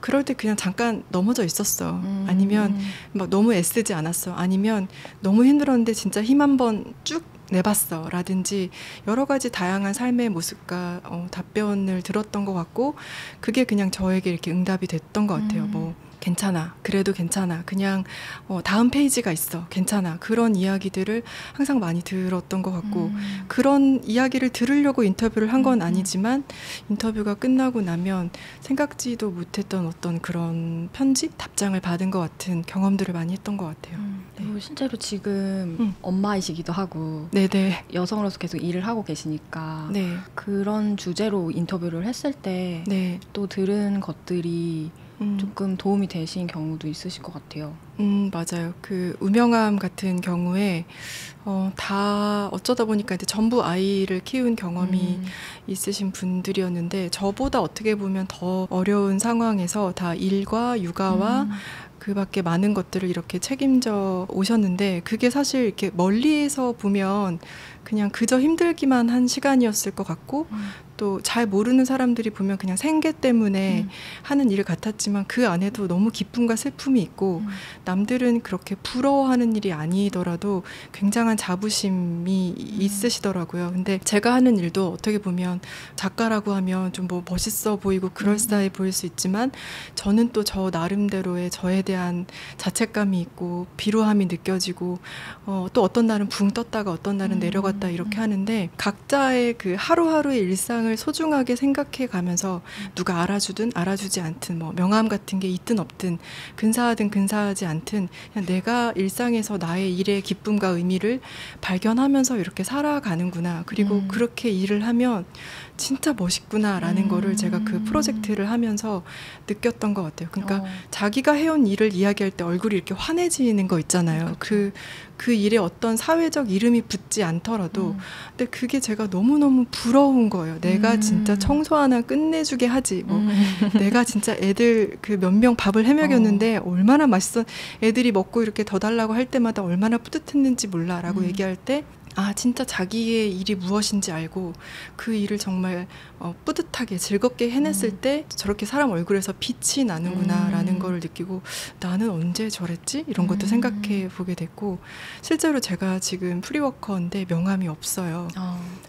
B: 그럴 때 그냥 잠깐 넘어져 있었어. 아니면 막 너무 애쓰지 않았어. 아니면 너무 힘들었는데 진짜 힘 한번 쭉 내봤어. 라든지 여러 가지 다양한 삶의 모습과 답변을 들었던 것 같고 그게 그냥 저에게 이렇게 응답이 됐던 것 같아요. 뭐 괜찮아. 그래도 괜찮아. 그냥 다음 페이지가 있어. 괜찮아. 그런 이야기들을 항상 많이 들었던 것 같고 그런 이야기를 들으려고 인터뷰를 한 건 아니지만 인터뷰가 끝나고 나면 생각지도 못했던 어떤 그런 편지? 답장을 받은 것 같은 경험들을 많이 했던 것 같아요.
A: 그리고 실제로 지금 엄마이시기도 하고
B: 네네.
A: 여성으로서 계속 일을 하고 계시니까
B: 네.
A: 그런 주제로 인터뷰를 했을 때 또 들은 것들이 조금 도움이 되신 경우도 있으실 것 같아요.
B: 맞아요. 그 우명함 같은 경우에 다 어쩌다 보니까 이제 전부 아이를 키운 경험이 있으신 분들이었는데 저보다 어떻게 보면 더 어려운 상황에서 다 일과 육아와 그 밖에 많은 것들을 이렇게 책임져 오셨는데 그게 사실 이렇게 멀리에서 보면 그냥 그저 힘들기만 한 시간이었을 것 같고 또 잘 모르는 사람들이 보면 그냥 생계 때문에 하는 일 같았지만 그 안에도 너무 기쁨과 슬픔이 있고 남들은 그렇게 부러워하는 일이 아니더라도 굉장한 자부심이 있으시더라고요. 근데 제가 하는 일도 어떻게 보면 작가라고 하면 좀 뭐 멋있어 보이고 그럴싸해 보일 수 있지만 저는 또 저 나름대로의 저에 대한 자책감이 있고 비루함이 느껴지고 또 어떤 날은 붕 떴다가 어떤 날은 내려갔다 이렇게 하는데 각자의 그 하루하루의 일상을 소중하게 생각해 가면서 누가 알아주든 알아주지 않든 뭐 명함 같은 게 있든 없든 근사하든 근사하지 않든 그냥 내가 일상에서 나의 일의 기쁨과 의미를 발견하면서 이렇게 살아가는구나. 그리고 그렇게 일을 하면 진짜 멋있구나라는 거를 제가 그 프로젝트를 하면서 느꼈던 것 같아요. 그러니까 자기가 해온 일을 이야기할 때 얼굴이 이렇게 환해지는 거 있잖아요. 그 일에 어떤 사회적 이름이 붙지 않더라도 근데 그게 제가 너무너무 부러운 거예요. 내가 진짜 청소 하나 끝내주게 하지. 뭐 내가 진짜 애들 그 몇 명 밥을 해먹였는데 얼마나 맛있어. 애들이 먹고 이렇게 더 달라고 할 때마다 얼마나 뿌듯했는지 몰라라고 얘기할 때 아 진짜 자기의 일이 무엇인지 알고 그 일을 정말 뿌듯하게 즐겁게 해냈을 때 저렇게 사람 얼굴에서 빛이 나는구나라는 걸 느끼고 나는 언제 저랬지? 이런 것도 생각해 보게 됐고 실제로 제가 지금 프리워커인데 명함이 없어요.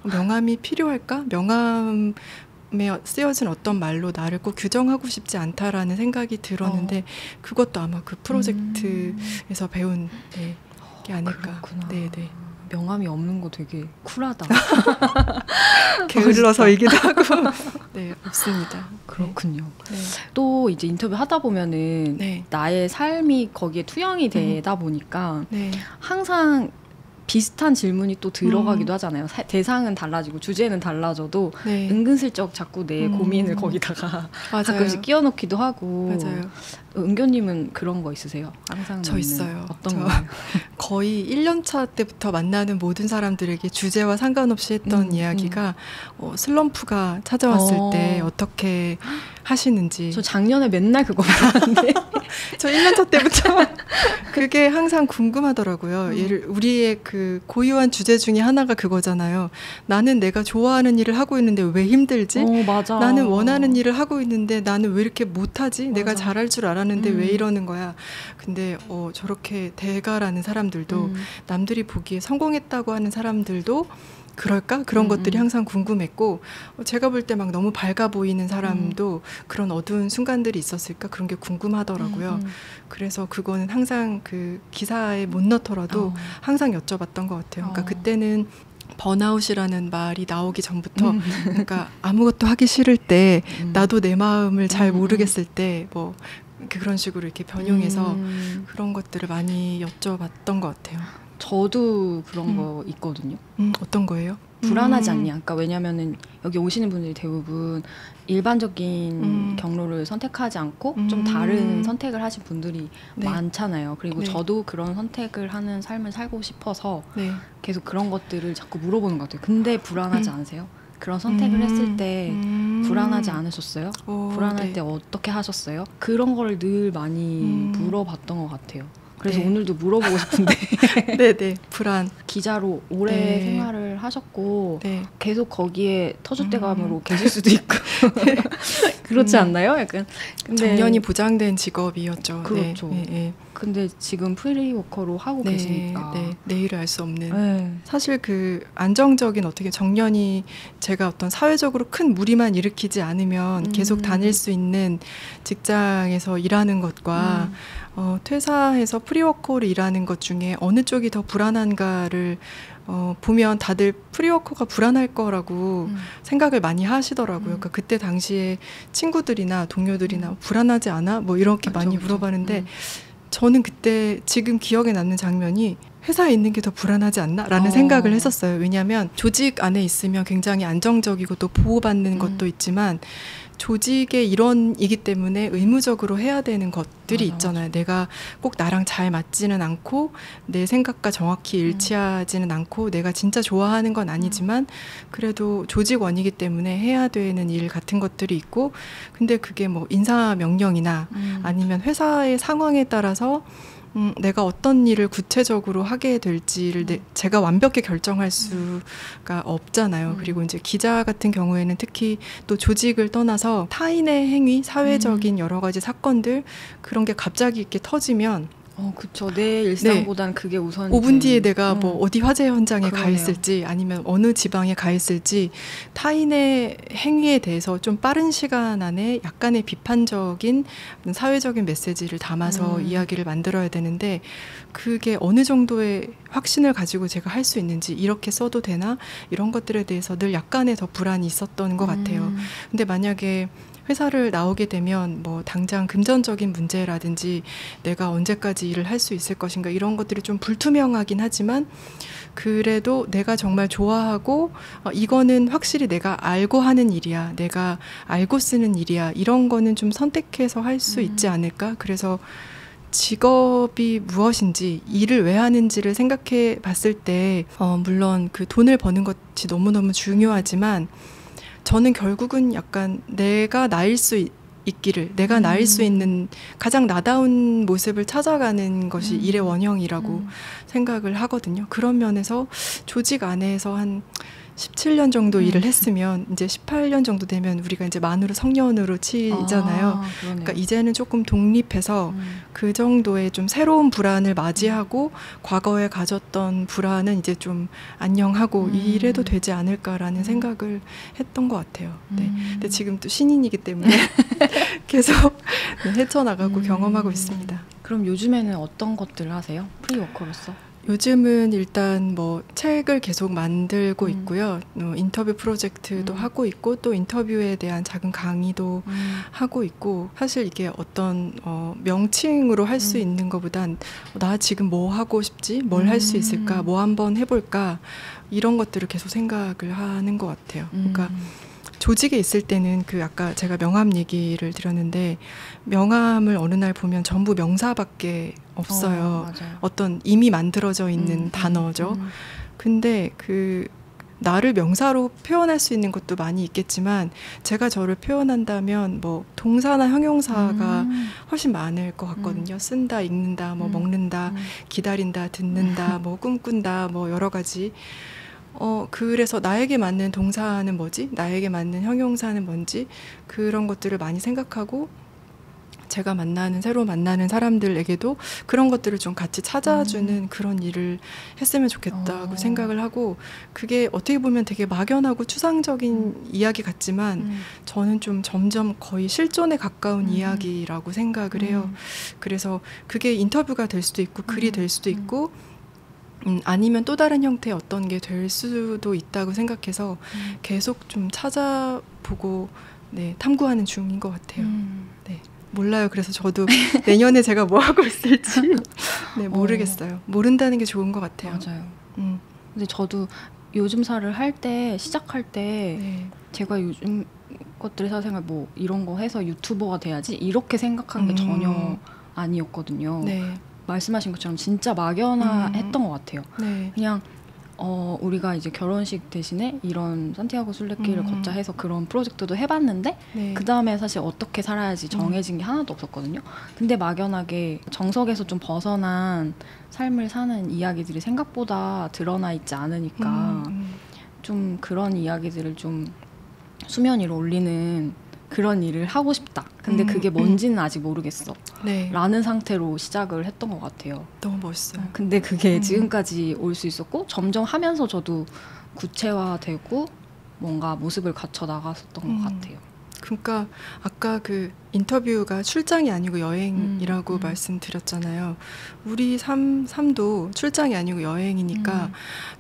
B: 명함이 필요할까? 명함 에 쓰여진 어떤 말로 나를 꼭 규정하고 싶지 않다라는 생각이 들었는데 그것도 아마 그 프로젝트에서 배운 게 아닐까.
A: 그렇구나.
B: 네네.
A: 명함이 없는 거 되게 쿨하다.
B: 게을러서이기도 하고. 네, 없습니다.
A: 그렇군요.
B: 네.
A: 또 이제 인터뷰 하다 보면은
B: 네.
A: 나의 삶이 거기에 투영이 되다 보니까
B: 네.
A: 항상 비슷한 질문이 또 들어가기도 하잖아요. 대상은 달라지고 주제는 달라져도
B: 네.
A: 은근슬쩍 자꾸 내 고민을 거기다가
B: 맞아요.
A: 가끔씩 끼워넣기도 하고.
B: 맞아요.
A: 은교님은 그런 거 있으세요? 항상
B: 저 있어요.
A: 어떤 거예요?
B: 거의 1년차 때부터 만나는 모든 사람들에게 주제와 상관없이 했던 이야기가 슬럼프가 찾아왔을 때 어떻게 하시는지.
A: 저 작년에 맨날 그거 봤는데
B: 저 1년차 때부터 그게 항상 궁금하더라고요. 우리의 그 고유한 주제 중에 하나가 그거잖아요. 나는 내가 좋아하는 일을 하고 있는데 왜 힘들지?
A: 맞아.
B: 나는 원하는 일을 하고 있는데 나는 왜 이렇게 못하지?
A: 맞아.
B: 내가 잘할 줄 알았는데 왜 이러는 거야? 근데 저렇게 대가라는 사람들도 남들이 보기에 성공했다고 하는 사람들도 그럴까? 그런 것들이 항상 궁금했고 제가 볼 때 막 너무 밝아 보이는 사람도 그런 어두운 순간들이 있었을까? 그런 게 궁금하더라고요. 그래서 그거는 항상 그 기사에 못 넣더라도 항상 여쭤봤던 것 같아요. 그러니까 그때는 번아웃이라는 말이 나오기 전부터 그러니까 아무것도 하기 싫을 때 나도 내 마음을 잘 모르겠을 때 뭐 그런 식으로 이렇게 변형해서 그런 것들을 많이 여쭤봤던 것 같아요.
A: 저도 그런 거 있거든요.
B: 어떤 거예요?
A: 불안하지 않냐? 그러니까 왜냐면은 여기 오시는 분들이 대부분 일반적인 경로를 선택하지 않고 좀 다른 선택을 하신 분들이
B: 네.
A: 많잖아요. 그리고
B: 네.
A: 저도 그런 선택을 하는 삶을 살고 싶어서
B: 네.
A: 계속 그런 것들을 자꾸 물어보는 것 같아요. 근데 불안하지 않으세요? 그런 선택을 했을 때 불안하지 않으셨어요? 불안할
B: 네.
A: 때 어떻게 하셨어요? 그런 걸 늘 많이 물어봤던 것 같아요. 그래서
B: 네.
A: 오늘도 물어보고 싶은데
B: 네네 불안.
A: 기자로 오래
B: 네.
A: 생활을 하셨고
B: 네.
A: 계속 거기에 터줏대감으로 계실 수도 있고 그렇지 않나요? 약간 근데
B: 정년이 보장된 직업이었죠.
A: 그렇죠.
B: 네. 네.
A: 근데 지금 프리워커로 하고 계시니까
B: 네. 내일을 알 수 없는.
A: 네.
B: 사실 그 안정적인 어떻게 정년이 제가 어떤 사회적으로 큰 무리만 일으키지 않으면 계속 다닐 수 있는 직장에서 일하는 것과 퇴사해서 프리워커로 일하는 것 중에 어느 쪽이 더 불안한가를 보면 다들 프리워커가 불안할 거라고 생각을 많이 하시더라고요. 그러니까 그때 당시에 친구들이나 동료들이나 불안하지 않아? 뭐 이렇게
A: 그쵸,
B: 많이
A: 그쵸.
B: 물어봤는데 저는 그때 지금 기억에 남는 장면이 회사에 있는 게 더 불안하지 않나? 라는 생각을 했었어요. 왜냐하면 조직 안에 있으면 굉장히 안정적이고 또 보호받는 것도 있지만 조직의 일원이기 때문에 의무적으로 해야 되는 것들이 있잖아요. 내가 꼭 나랑 잘 맞지는 않고 내 생각과 정확히 일치하지는 않고 내가 진짜 좋아하는 건 아니지만 그래도 조직원이기 때문에 해야 되는 일 같은 것들이 있고 근데 그게 뭐 인사 명령이나 아니면 회사의 상황에 따라서 내가 어떤 일을 구체적으로 하게 될지를 제가 완벽히 결정할 수가 없잖아요. 그리고 이제 기자 같은 경우에는 특히 또 조직을 떠나서 타인의 행위, 사회적인 여러 가지 사건들 그런 게 갑자기 이렇게 터지면
A: 그쵸. 내 일상보단 그게 우선
B: 5분 뒤에 내가 뭐 어디 화재 현장에 가
A: 그러네요.
B: 있을지 아니면 어느 지방에 가 있을지 타인의 행위에 대해서 좀 빠른 시간 안에 약간의 비판적인 사회적인 메시지를 담아서 이야기를 만들어야 되는데 그게 어느 정도의 확신을 가지고 제가 할 수 있는지 이렇게 써도 되나 이런 것들에 대해서 늘 약간의 더 불안이 있었던 것 같아요. 근데 만약에 회사를 나오게 되면 뭐 당장 금전적인 문제라든지 내가 언제까지 일을 할 수 있을 것인가 이런 것들이 좀 불투명하긴 하지만 그래도 내가 정말 좋아하고 이거는 확실히 내가 알고 하는 일이야. 내가 알고 쓰는 일이야. 이런 거는 좀 선택해서 할 수 있지 않을까? 그래서 직업이 무엇인지 일을 왜 하는지를 생각해 봤을 때 물론 그 돈을 버는 것이 너무너무 중요하지만 저는 결국은 약간 내가 나일 수 있기를 내가 나일 수 있는 가장 나다운 모습을 찾아가는 것이 일의 원형이라고 생각을 하거든요. 그런 면에서 조직 안에서 한 17년 정도 일을 했으면 이제 18년 정도 되면 우리가 이제 만으로 성년으로 치잖아요. 그러니까 이제는 조금 독립해서 그 정도의 좀 새로운 불안을 맞이하고 과거에 가졌던 불안은 이제 좀 안녕하고 이래도 되지 않을까라는 생각을 했던 것 같아요. 네. 근데 지금 또 신인이기 때문에 계속 헤쳐나가고 경험하고 있습니다.
A: 그럼 요즘에는 어떤 것들을 하세요? 프리워커로서?
B: 요즘은 일단 뭐 책을 계속 만들고 있고요. 인터뷰 프로젝트도 하고 있고 또 인터뷰에 대한 작은 강의도 하고 있고 사실 이게 어떤 명칭으로 할 수 있는 것보단 나 지금 뭐 하고 싶지? 뭘 할 수 있을까? 뭐 한번 해볼까? 이런 것들을 계속 생각을 하는 것 같아요. 그러니까 조직에 있을 때는 그 아까 제가 명함 얘기를 드렸는데 명함을 어느 날 보면 전부 명사밖에 없어요. 어떤 이미 만들어져 있는 단어죠. 근데 그 나를 명사로 표현할 수 있는 것도 많이 있겠지만 제가 저를 표현한다면 뭐 동사나 형용사가 훨씬 많을 것 같거든요. 쓴다, 읽는다, 뭐 먹는다, 기다린다, 듣는다, 뭐 꿈꾼다, 뭐 여러 가지. 그래서 나에게 맞는 동사는 뭐지? 나에게 맞는 형용사는 뭔지? 그런 것들을 많이 생각하고 제가 새로 만나는 사람들에게도 그런 것들을 좀 같이 찾아주는 그런 일을 했으면 좋겠다고 생각을 하고 그게 어떻게 보면 되게 막연하고 추상적인 이야기 같지만 저는 좀 점점 거의 실존에 가까운 이야기라고 생각을 해요. 그래서 그게 인터뷰가 될 수도 있고 글이 될 수도 있고 아니면 또 다른 형태의 어떤 게 될 수도 있다고 생각해서 계속 좀 찾아보고 네, 탐구하는 중인 것 같아요. 네, 몰라요. 그래서 저도 내년에 제가 뭐 하고 있을지 네, 모르겠어요. 모른다는 게 좋은 것 같아요.
A: 맞아요. 근데 저도 요즘사를 할 때 시작할 때
B: 네.
A: 제가 요즘 것들의 사생활 뭐 이런 거 해서 유튜버가 돼야지 이렇게 생각한 게 전혀 아니었거든요.
B: 네.
A: 말씀하신 것처럼 진짜 막연했던 것 같아요.
B: 네.
A: 그냥 우리가 이제 결혼식 대신에 이런 산티아고 순례길을 걷자 해서 그런 프로젝트도 해봤는데
B: 네.
A: 그 다음에 사실 어떻게 살아야지 정해진 게 하나도 없었거든요. 근데 막연하게 정석에서 좀 벗어난 삶을 사는 이야기들이 생각보다 드러나 있지 않으니까 좀 그런 이야기들을 좀 수면 위로 올리는 그런 일을 하고 싶다. 근데 그게 뭔지는 아직 모르겠어.
B: 네.
A: 라는 상태로 시작을 했던 것 같아요.
B: 너무 멋있어요.
A: 근데 그게 지금까지 올 수 있었고 점점 하면서 저도 구체화되고 뭔가 모습을 갖춰 나갔었던 것 같아요.
B: 그러니까 아까 그 인터뷰가 출장이 아니고 여행이라고 말씀드렸잖아요. 우리 삶도 출장이 아니고 여행이니까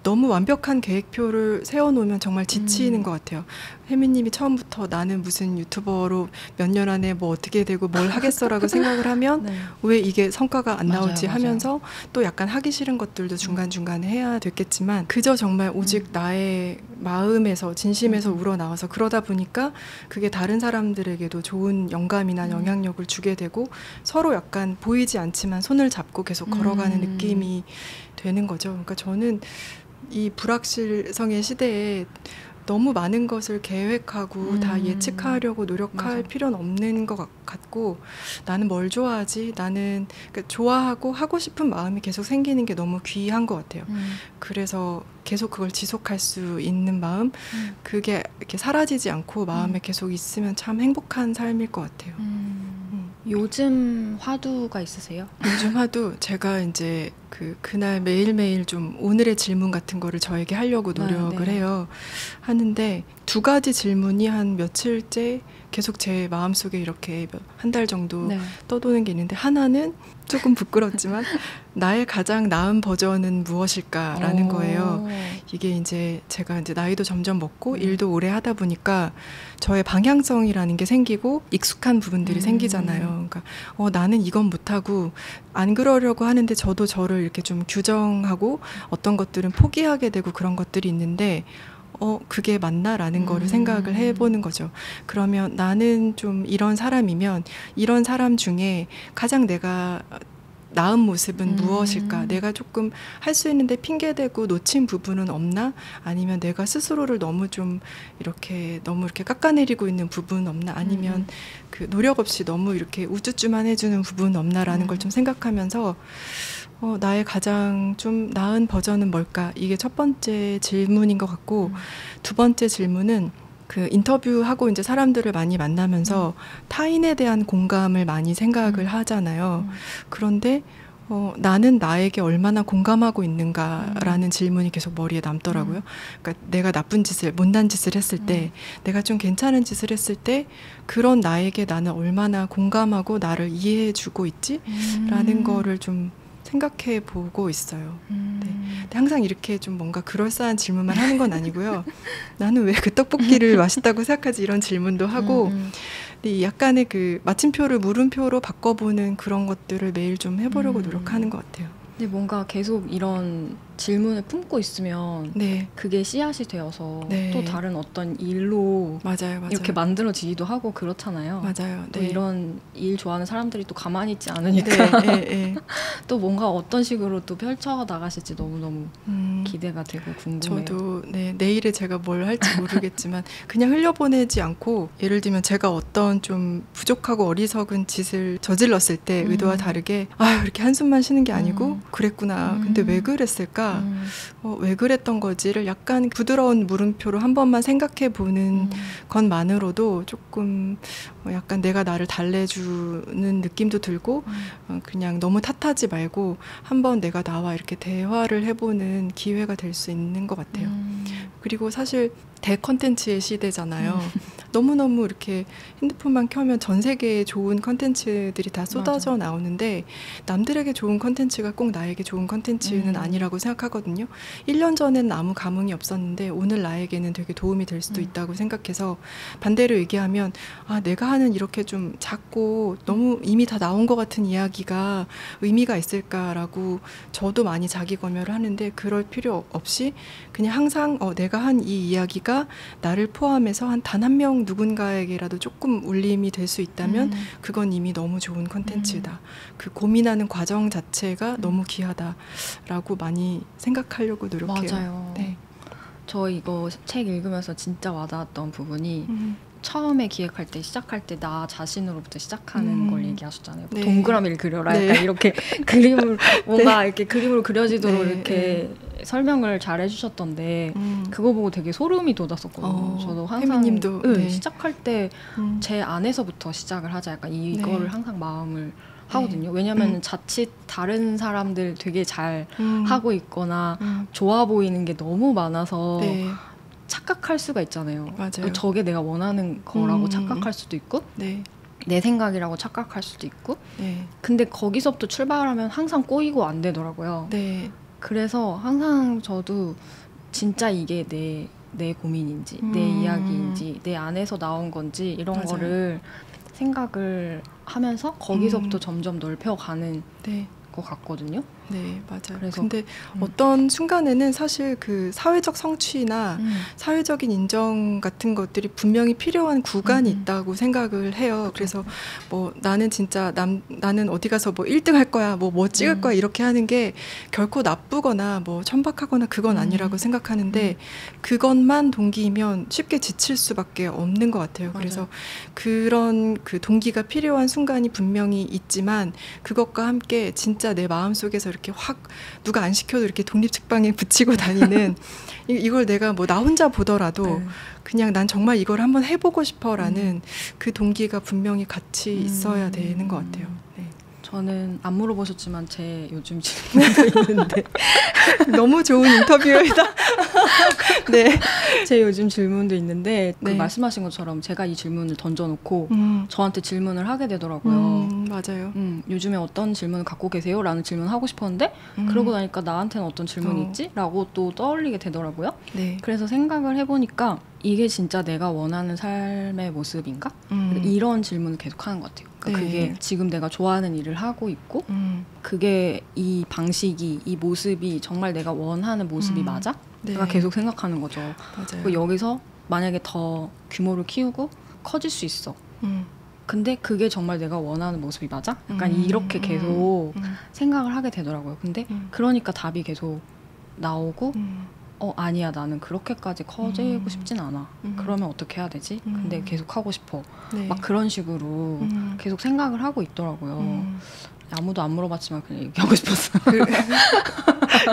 B: 너무 완벽한 계획표를 세워놓으면 정말 지치는 것 같아요. 혜미님이 처음부터 나는 무슨 유튜버로 몇 년 안에 뭐 어떻게 되고 뭘 하겠어라고 생각을 하면
A: 네.
B: 왜 이게 성과가 안 나오지
A: 맞아요.
B: 하면서 또 약간 하기 싫은 것들도 중간중간에 해야 됐겠지만 그저 정말 오직 나의 마음에서 진심에서 우러나와서 그러다 보니까 그게 다른 사람들에게도 좋은 영감이나 영향력을 주게 되고 서로 약간 보이지 않지만 손을 잡고 계속 걸어가는 느낌이 되는 거죠. 그러니까 저는 이 불확실성의 시대에 너무 많은 것을 계획하고 다 예측하려고 노력할
A: 맞아.
B: 필요는 없는 것 같고 나는 뭘 좋아하지? 나는 그러니까 좋아하고 하고 싶은 마음이 계속 생기는 게 너무 귀한 것 같아요. 그래서 계속 그걸 지속할 수 있는 마음 그게 이렇게 사라지지 않고 마음에 계속 있으면 참 행복한 삶일 것 같아요.
A: 요즘 화두가 있으세요?
B: 요즘 하도 제가 이제 그날 매일매일 좀 오늘의 질문 같은 거를 저에게 하려고 노력을 해요. 하는데 2가지 질문이 한 며칠째 계속 제 마음속에 이렇게 한 달 정도 떠도는 게 있는데 하나는 조금 부끄럽지만 나의 가장 나은 버전은 무엇일까라는 거예요. 이게 이제 제가 이제 나이도 점점 먹고 일도 오래 하다 보니까 저의 방향성이라는 게 생기고 익숙한 부분들이 생기잖아요. 그러니까 나는 이건 못하고 안 그러려고 하는데 저도 저를 이렇게 좀 규정하고 어떤 것들은 포기하게 되고 그런 것들이 있는데 그게 맞나라는 거를 생각을 해보는 거죠. 그러면 나는 좀 이런 사람이면 이런 사람 중에 가장 내가 나은 모습은 무엇일까? 내가 조금 할 수 있는데 핑계대고 놓친 부분은 없나? 아니면 내가 스스로를 너무 이렇게 깎아내리고 있는 부분은 없나? 아니면 그 노력 없이 너무 이렇게 우쭈쭈만 해주는 부분은 없나라는 걸 좀 생각하면서 나의 가장 좀 나은 버전은 뭘까? 이게 첫 번째 질문인 것 같고 2번째 질문은 그 인터뷰하고 이제 사람들을 많이 만나면서 타인에 대한 공감을 많이 생각을 하잖아요. 그런데 나는 나에게 얼마나 공감하고 있는가라는 질문이 계속 머리에 남더라고요. 그러니까 내가 나쁜 짓을, 못난 짓을 했을 때, 내가 좀 괜찮은 짓을 했을 때 그런 나에게 나는 얼마나 공감하고 나를 이해해주고 있지? 라는 거를 좀 생각해 보고 있어요. 네. 근데 항상 이렇게 좀 뭔가 그럴싸한 질문만 하는 건 아니고요. 나는 왜 그 떡볶이를 맛있다고 생각하지? 이런 질문도 하고 근데 이 약간의 그 마침표를 물음표로 바꿔보는 그런 것들을 매일 좀 해보려고 노력하는 것 같아요.
A: 근데 뭔가 계속 이런 질문을 품고 있으면
B: 네,
A: 그게 씨앗이 되어서
B: 네.
A: 또 다른 어떤 일로
B: 맞아요, 맞아요.
A: 이렇게 만들어지기도 하고 그렇잖아요.
B: 맞아요.
A: 또
B: 네.
A: 이런 일 좋아하는 사람들이 또 가만히 있지 않으니까
B: 네, 네, 네.
A: 또 뭔가 어떤 식으로 또 펼쳐 나가실지 너무너무 기대가 되고 궁금해요.
B: 저도 네, 내일에 제가 뭘 할지 모르겠지만 그냥 흘려보내지 않고 예를 들면 제가 어떤 좀 부족하고 어리석은 짓을 저질렀을 때 의도와 다르게 아 이렇게 한숨만 쉬는 게 아니고 그랬구나. 근데 왜 그랬을까? 왜 그랬던 거지를 약간 부드러운 물음표로 한 번만 생각해 보는 것만으로도 조금 약간 내가 나를 달래주는 느낌도 들고 그냥 너무 탓하지 말고 한번 내가 나와 이렇게 대화를 해보는 기회가 될 수 있는 것 같아요. 그리고 사실 대컨텐츠의 시대잖아요. 너무너무 이렇게 핸드폰만 켜면 전 세계에 좋은 컨텐츠들이 다 쏟아져
A: 맞아.
B: 나오는데 남들에게 좋은 컨텐츠가 꼭 나에게 좋은 컨텐츠는 아니라고 생각하거든요. 1년 전에는 아무 감흥이 없었는데 오늘 나에게는 되게 도움이 될 수도 있다고 생각해서 반대로 얘기하면 아 내가 하는 이렇게 좀 작고 너무 이미 다 나온 것 같은 이야기가 의미가 있을까라고 저도 많이 자기 검열을 하는데 그럴 필요 없이 그냥 항상 내가 한 이 이야기가 나를 포함해서 한 단 한 명 누군가에게라도 조금 울림이 될 수 있다면 그건 이미 너무 좋은 콘텐츠다. 그 고민하는 과정 자체가 너무 귀하다라고 많이 생각하려고 노력해요.
A: 맞아요.
B: 네.
A: 저 이거 책 읽으면서 진짜 와닿았던 부분이 처음에 기획할 때 시작할 때 나 자신으로부터 시작하는 걸 얘기하셨잖아요.
B: 네.
A: 동그라미를 그려라.
B: 네.
A: 약간 이렇게 그림을 뭔가 이렇게 그림으로 그려지도록
B: 네.
A: 이렇게 설명을 잘 해주셨던데 그거 보고 되게 소름이 돋았었거든요. 저도 항상
B: 혜미님도 네.
A: 시작할 때 제 안에서부터 시작을 하자. 약간 이거를
B: 네.
A: 항상 마음을 하거든요. 왜냐면 자칫 다른 사람들 되게 잘 하고 있거나 좋아 보이는 게 너무 많아서
B: 네.
A: 착각할 수가 있잖아요.
B: 맞아요.
A: 저게 내가 원하는 거라고 착각할 수도 있고
B: 네.
A: 내 생각이라고 착각할 수도 있고
B: 네.
A: 근데 거기서부터 출발하면 항상 꼬이고 안 되더라고요.
B: 네.
A: 그래서 항상 저도 진짜 이게 내 고민인지 내 이야기인지 내 안에서 나온 건지 이런
B: 맞아요.
A: 거를 생각을 하면서 거기서부터 점점 넓혀가는
B: 네.
A: 것 같거든요.
B: 네, 맞아요.
A: 그래서,
B: 근데 어떤 순간에는 사실 그 사회적 성취나 사회적인 인정 같은 것들이 분명히 필요한 구간이 있다고 생각을 해요. 그래서 뭐 나는 진짜 나는 어디 가서 뭐 1등 할 거야, 뭐 찍을 거야 이렇게 하는 게 결코 나쁘거나 뭐 천박하거나 그건 아니라고 생각하는데 그것만 동기이면 쉽게 지칠 수밖에 없는 것 같아요.
A: 맞아요.
B: 그래서 그런 그 동기가 필요한 순간이 분명히 있지만 그것과 함께 진짜 내 마음속에서 이렇게 확 누가 안 시켜도 이렇게 독립책방에 붙이고 다니는 이걸 내가 뭐 나 혼자 보더라도 그냥 난 정말 이걸 한번 해보고 싶어라는 그 동기가 분명히 같이 있어야 되는 것 같아요. 네.
A: 저는 안 물어보셨지만 제 요즘 질문도 있는데
B: 너무 좋은 인터뷰이다. 네.
A: 제 요즘 질문도 있는데 그
B: 네.
A: 말씀하신 것처럼 제가 이 질문을 던져놓고 저한테 질문을 하게 되더라고요.
B: 맞아요.
A: 요즘에 어떤 질문을 갖고 계세요? 라는 질문을 하고 싶었는데 그러고 나니까 나한테는 어떤 질문이 있지? 라고 또 떠올리게 되더라고요.
B: 네.
A: 그래서 생각을 해보니까 이게 진짜 내가 원하는 삶의 모습인가? 이런 질문을 계속 하는 것 같아요. 그러니까
B: 네.
A: 그게 지금 내가 좋아하는 일을 하고 있고 그게 이 방식이 이 모습이 정말 내가 원하는 모습이 맞아?
B: 네.
A: 내가 계속 생각하는 거죠.
B: 맞아요.
A: 그리고 여기서 만약에 더 규모를 키우고 커질 수 있어. 근데 그게 정말 내가 원하는 모습이 맞아? 약간 이렇게 계속 생각을 하게 되더라고요. 근데 그러니까 답이 계속 나오고 아니야 나는 그렇게까지 커지고 싶진 않아. 그러면 어떻게 해야 되지? 근데 계속 하고 싶어.
B: 네.
A: 막 그런 식으로 계속 생각을 하고 있더라고요. 아무도 안 물어봤지만 그냥 얘기하고 싶었어요.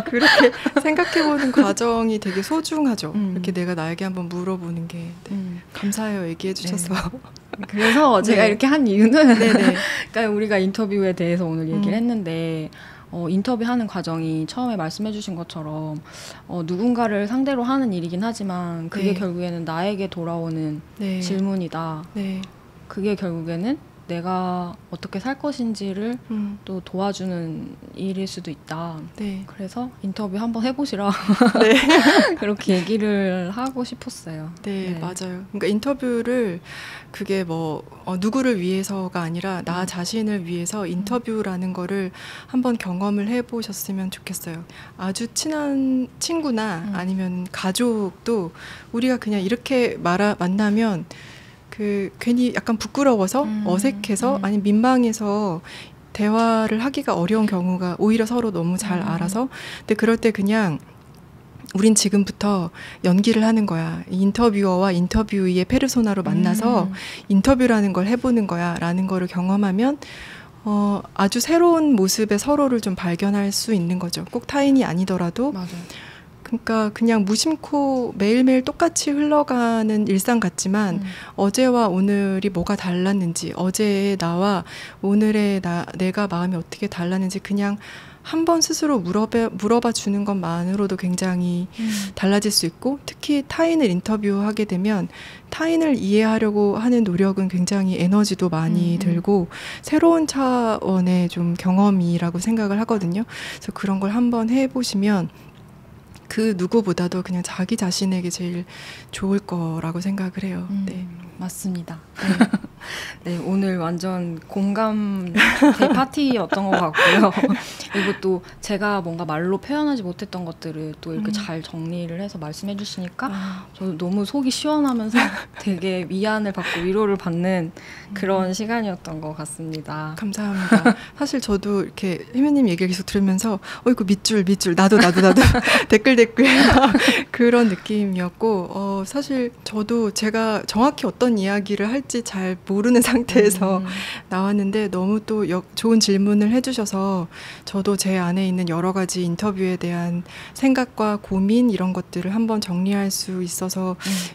B: 그렇게 생각해보는 과정이 되게 소중하죠. 이렇게 내가 나에게 한번 물어보는 게 감사해요. 얘기해 주셔서.
A: 네. 그래서 제가
B: 네.
A: 이렇게 한 이유는
B: 네네.
A: 그러니까 우리가 인터뷰에 대해서 오늘 얘기를 했는데 인터뷰하는 과정이 처음에 말씀해 주신 것처럼 누군가를 상대로 하는 일이긴 하지만 그게
B: 네.
A: 결국에는 나에게 돌아오는
B: 네.
A: 질문이다.
B: 네.
A: 그게 결국에는 내가 어떻게 살 것인지를
B: 음.
A: 또 도와주는 일일 수도 있다.
B: 네.
A: 그래서 인터뷰 한번 해보시라.
B: 네.
A: 그렇게 얘기를 하고 싶었어요.
B: 네, 맞아요. 그러니까 인터뷰를 그게 뭐 누구를 위해서가 아니라 나 자신을 위해서 인터뷰라는 거를 한번 경험을 해보셨으면 좋겠어요. 아주 친한 친구나 아니면 가족도 우리가 그냥 이렇게 만나면 그 괜히 약간 부끄러워서 어색해서 아니 민망해서 대화를 하기가 어려운 경우가 오히려 서로 너무 잘 알아서 근데 그럴 때 그냥 우린 지금부터 연기를 하는 거야. 인터뷰어와 인터뷰이의 페르소나로 만나서 인터뷰라는 걸 해보는 거야 라는 거를 경험하면 아주 새로운 모습의 서로를 좀 발견할 수 있는 거죠. 꼭 타인이 아니더라도
A: 맞아요.
B: 그러니까 그냥 무심코 매일매일 똑같이 흘러가는 일상 같지만 어제와 오늘이 뭐가 달랐는지 어제의 나와 오늘의 내가 마음이 어떻게 달랐는지 그냥 한번 스스로 물어봐 주는 것만으로도 굉장히 달라질 수 있고 특히 타인을 인터뷰하게 되면 타인을 이해하려고 하는 노력은 굉장히 에너지도 많이 들고 새로운 차원의 좀 경험이라고 생각을 하거든요. 그래서 그런 걸 한번 해보시면 그 누구보다도 그냥 자기 자신에게 제일 좋을 거라고 생각을 해요. 네.
A: 맞습니다. 네, 오늘 완전 공감 파티였던 것 같고요. 그리고 또 제가 뭔가 말로 표현하지 못했던 것들을 또 이렇게 잘 정리를 해서 말씀해 주시니까 저도 너무 속이 시원하면서 되게 위안을 받고 위로를 받는 그런 시간이었던 것 같습니다.
B: 감사합니다. 사실 저도 이렇게 혜미님 얘기를 계속 들으면서 이거 밑줄 나도 댓글 그런 느낌이었고 사실 저도 제가 정확히 어떤 이야기를 할지 잘 모르는 상태에서 나왔는데 너무 또 좋은 질문을 해주셔서 저도 제 안에 있는 여러 가지 인터뷰에 대한 생각과 고민 이런 것들을 한번 정리할 수 있어서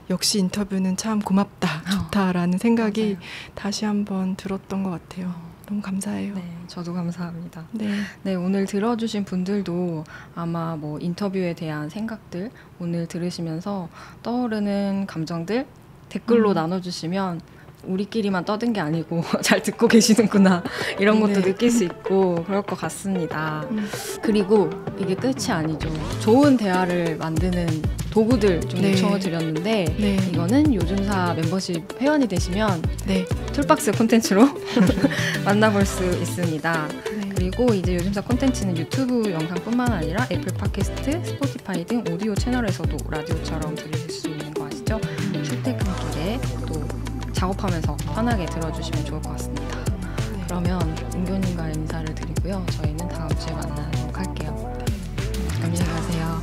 B: 역시 인터뷰는 참 고맙다, 좋다라는 생각이
A: 맞아요.
B: 다시 한번 들었던 것 같아요. 너무 감사해요.
A: 네, 저도 감사합니다.
B: 네.
A: 네, 오늘 들어주신 분들도 아마 뭐 인터뷰에 대한 생각들 오늘 들으시면서 떠오르는 감정들 댓글로 나눠주시면 우리끼리만 떠든 게 아니고 잘 듣고 계시는구나 이런 것도 느낄 수 있고 그럴 것 같습니다. 그리고 이게 끝이 아니죠. 좋은 대화를 만드는 도구들 좀 요청을 드렸는데 이거는 요즘사 멤버십 회원이 되시면 툴박스 콘텐츠로 만나볼 수 있습니다. 그리고 이제 요즘사 콘텐츠는 유튜브 영상뿐만 아니라 애플 팟캐스트, 스포티파이 등 오디오 채널에서도 라디오처럼 들으실 수 있는 거 아시죠? 출퇴근길에 또 작업하면서 편하게 들어주시면 좋을 것 같습니다. 그러면 은교님과 인사를 드리고요. 저희는 다음 주에 만나도록 할게요. 안녕히 가세요.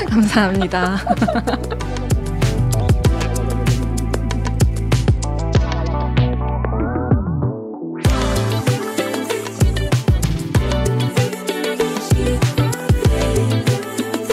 A: 감사합니다.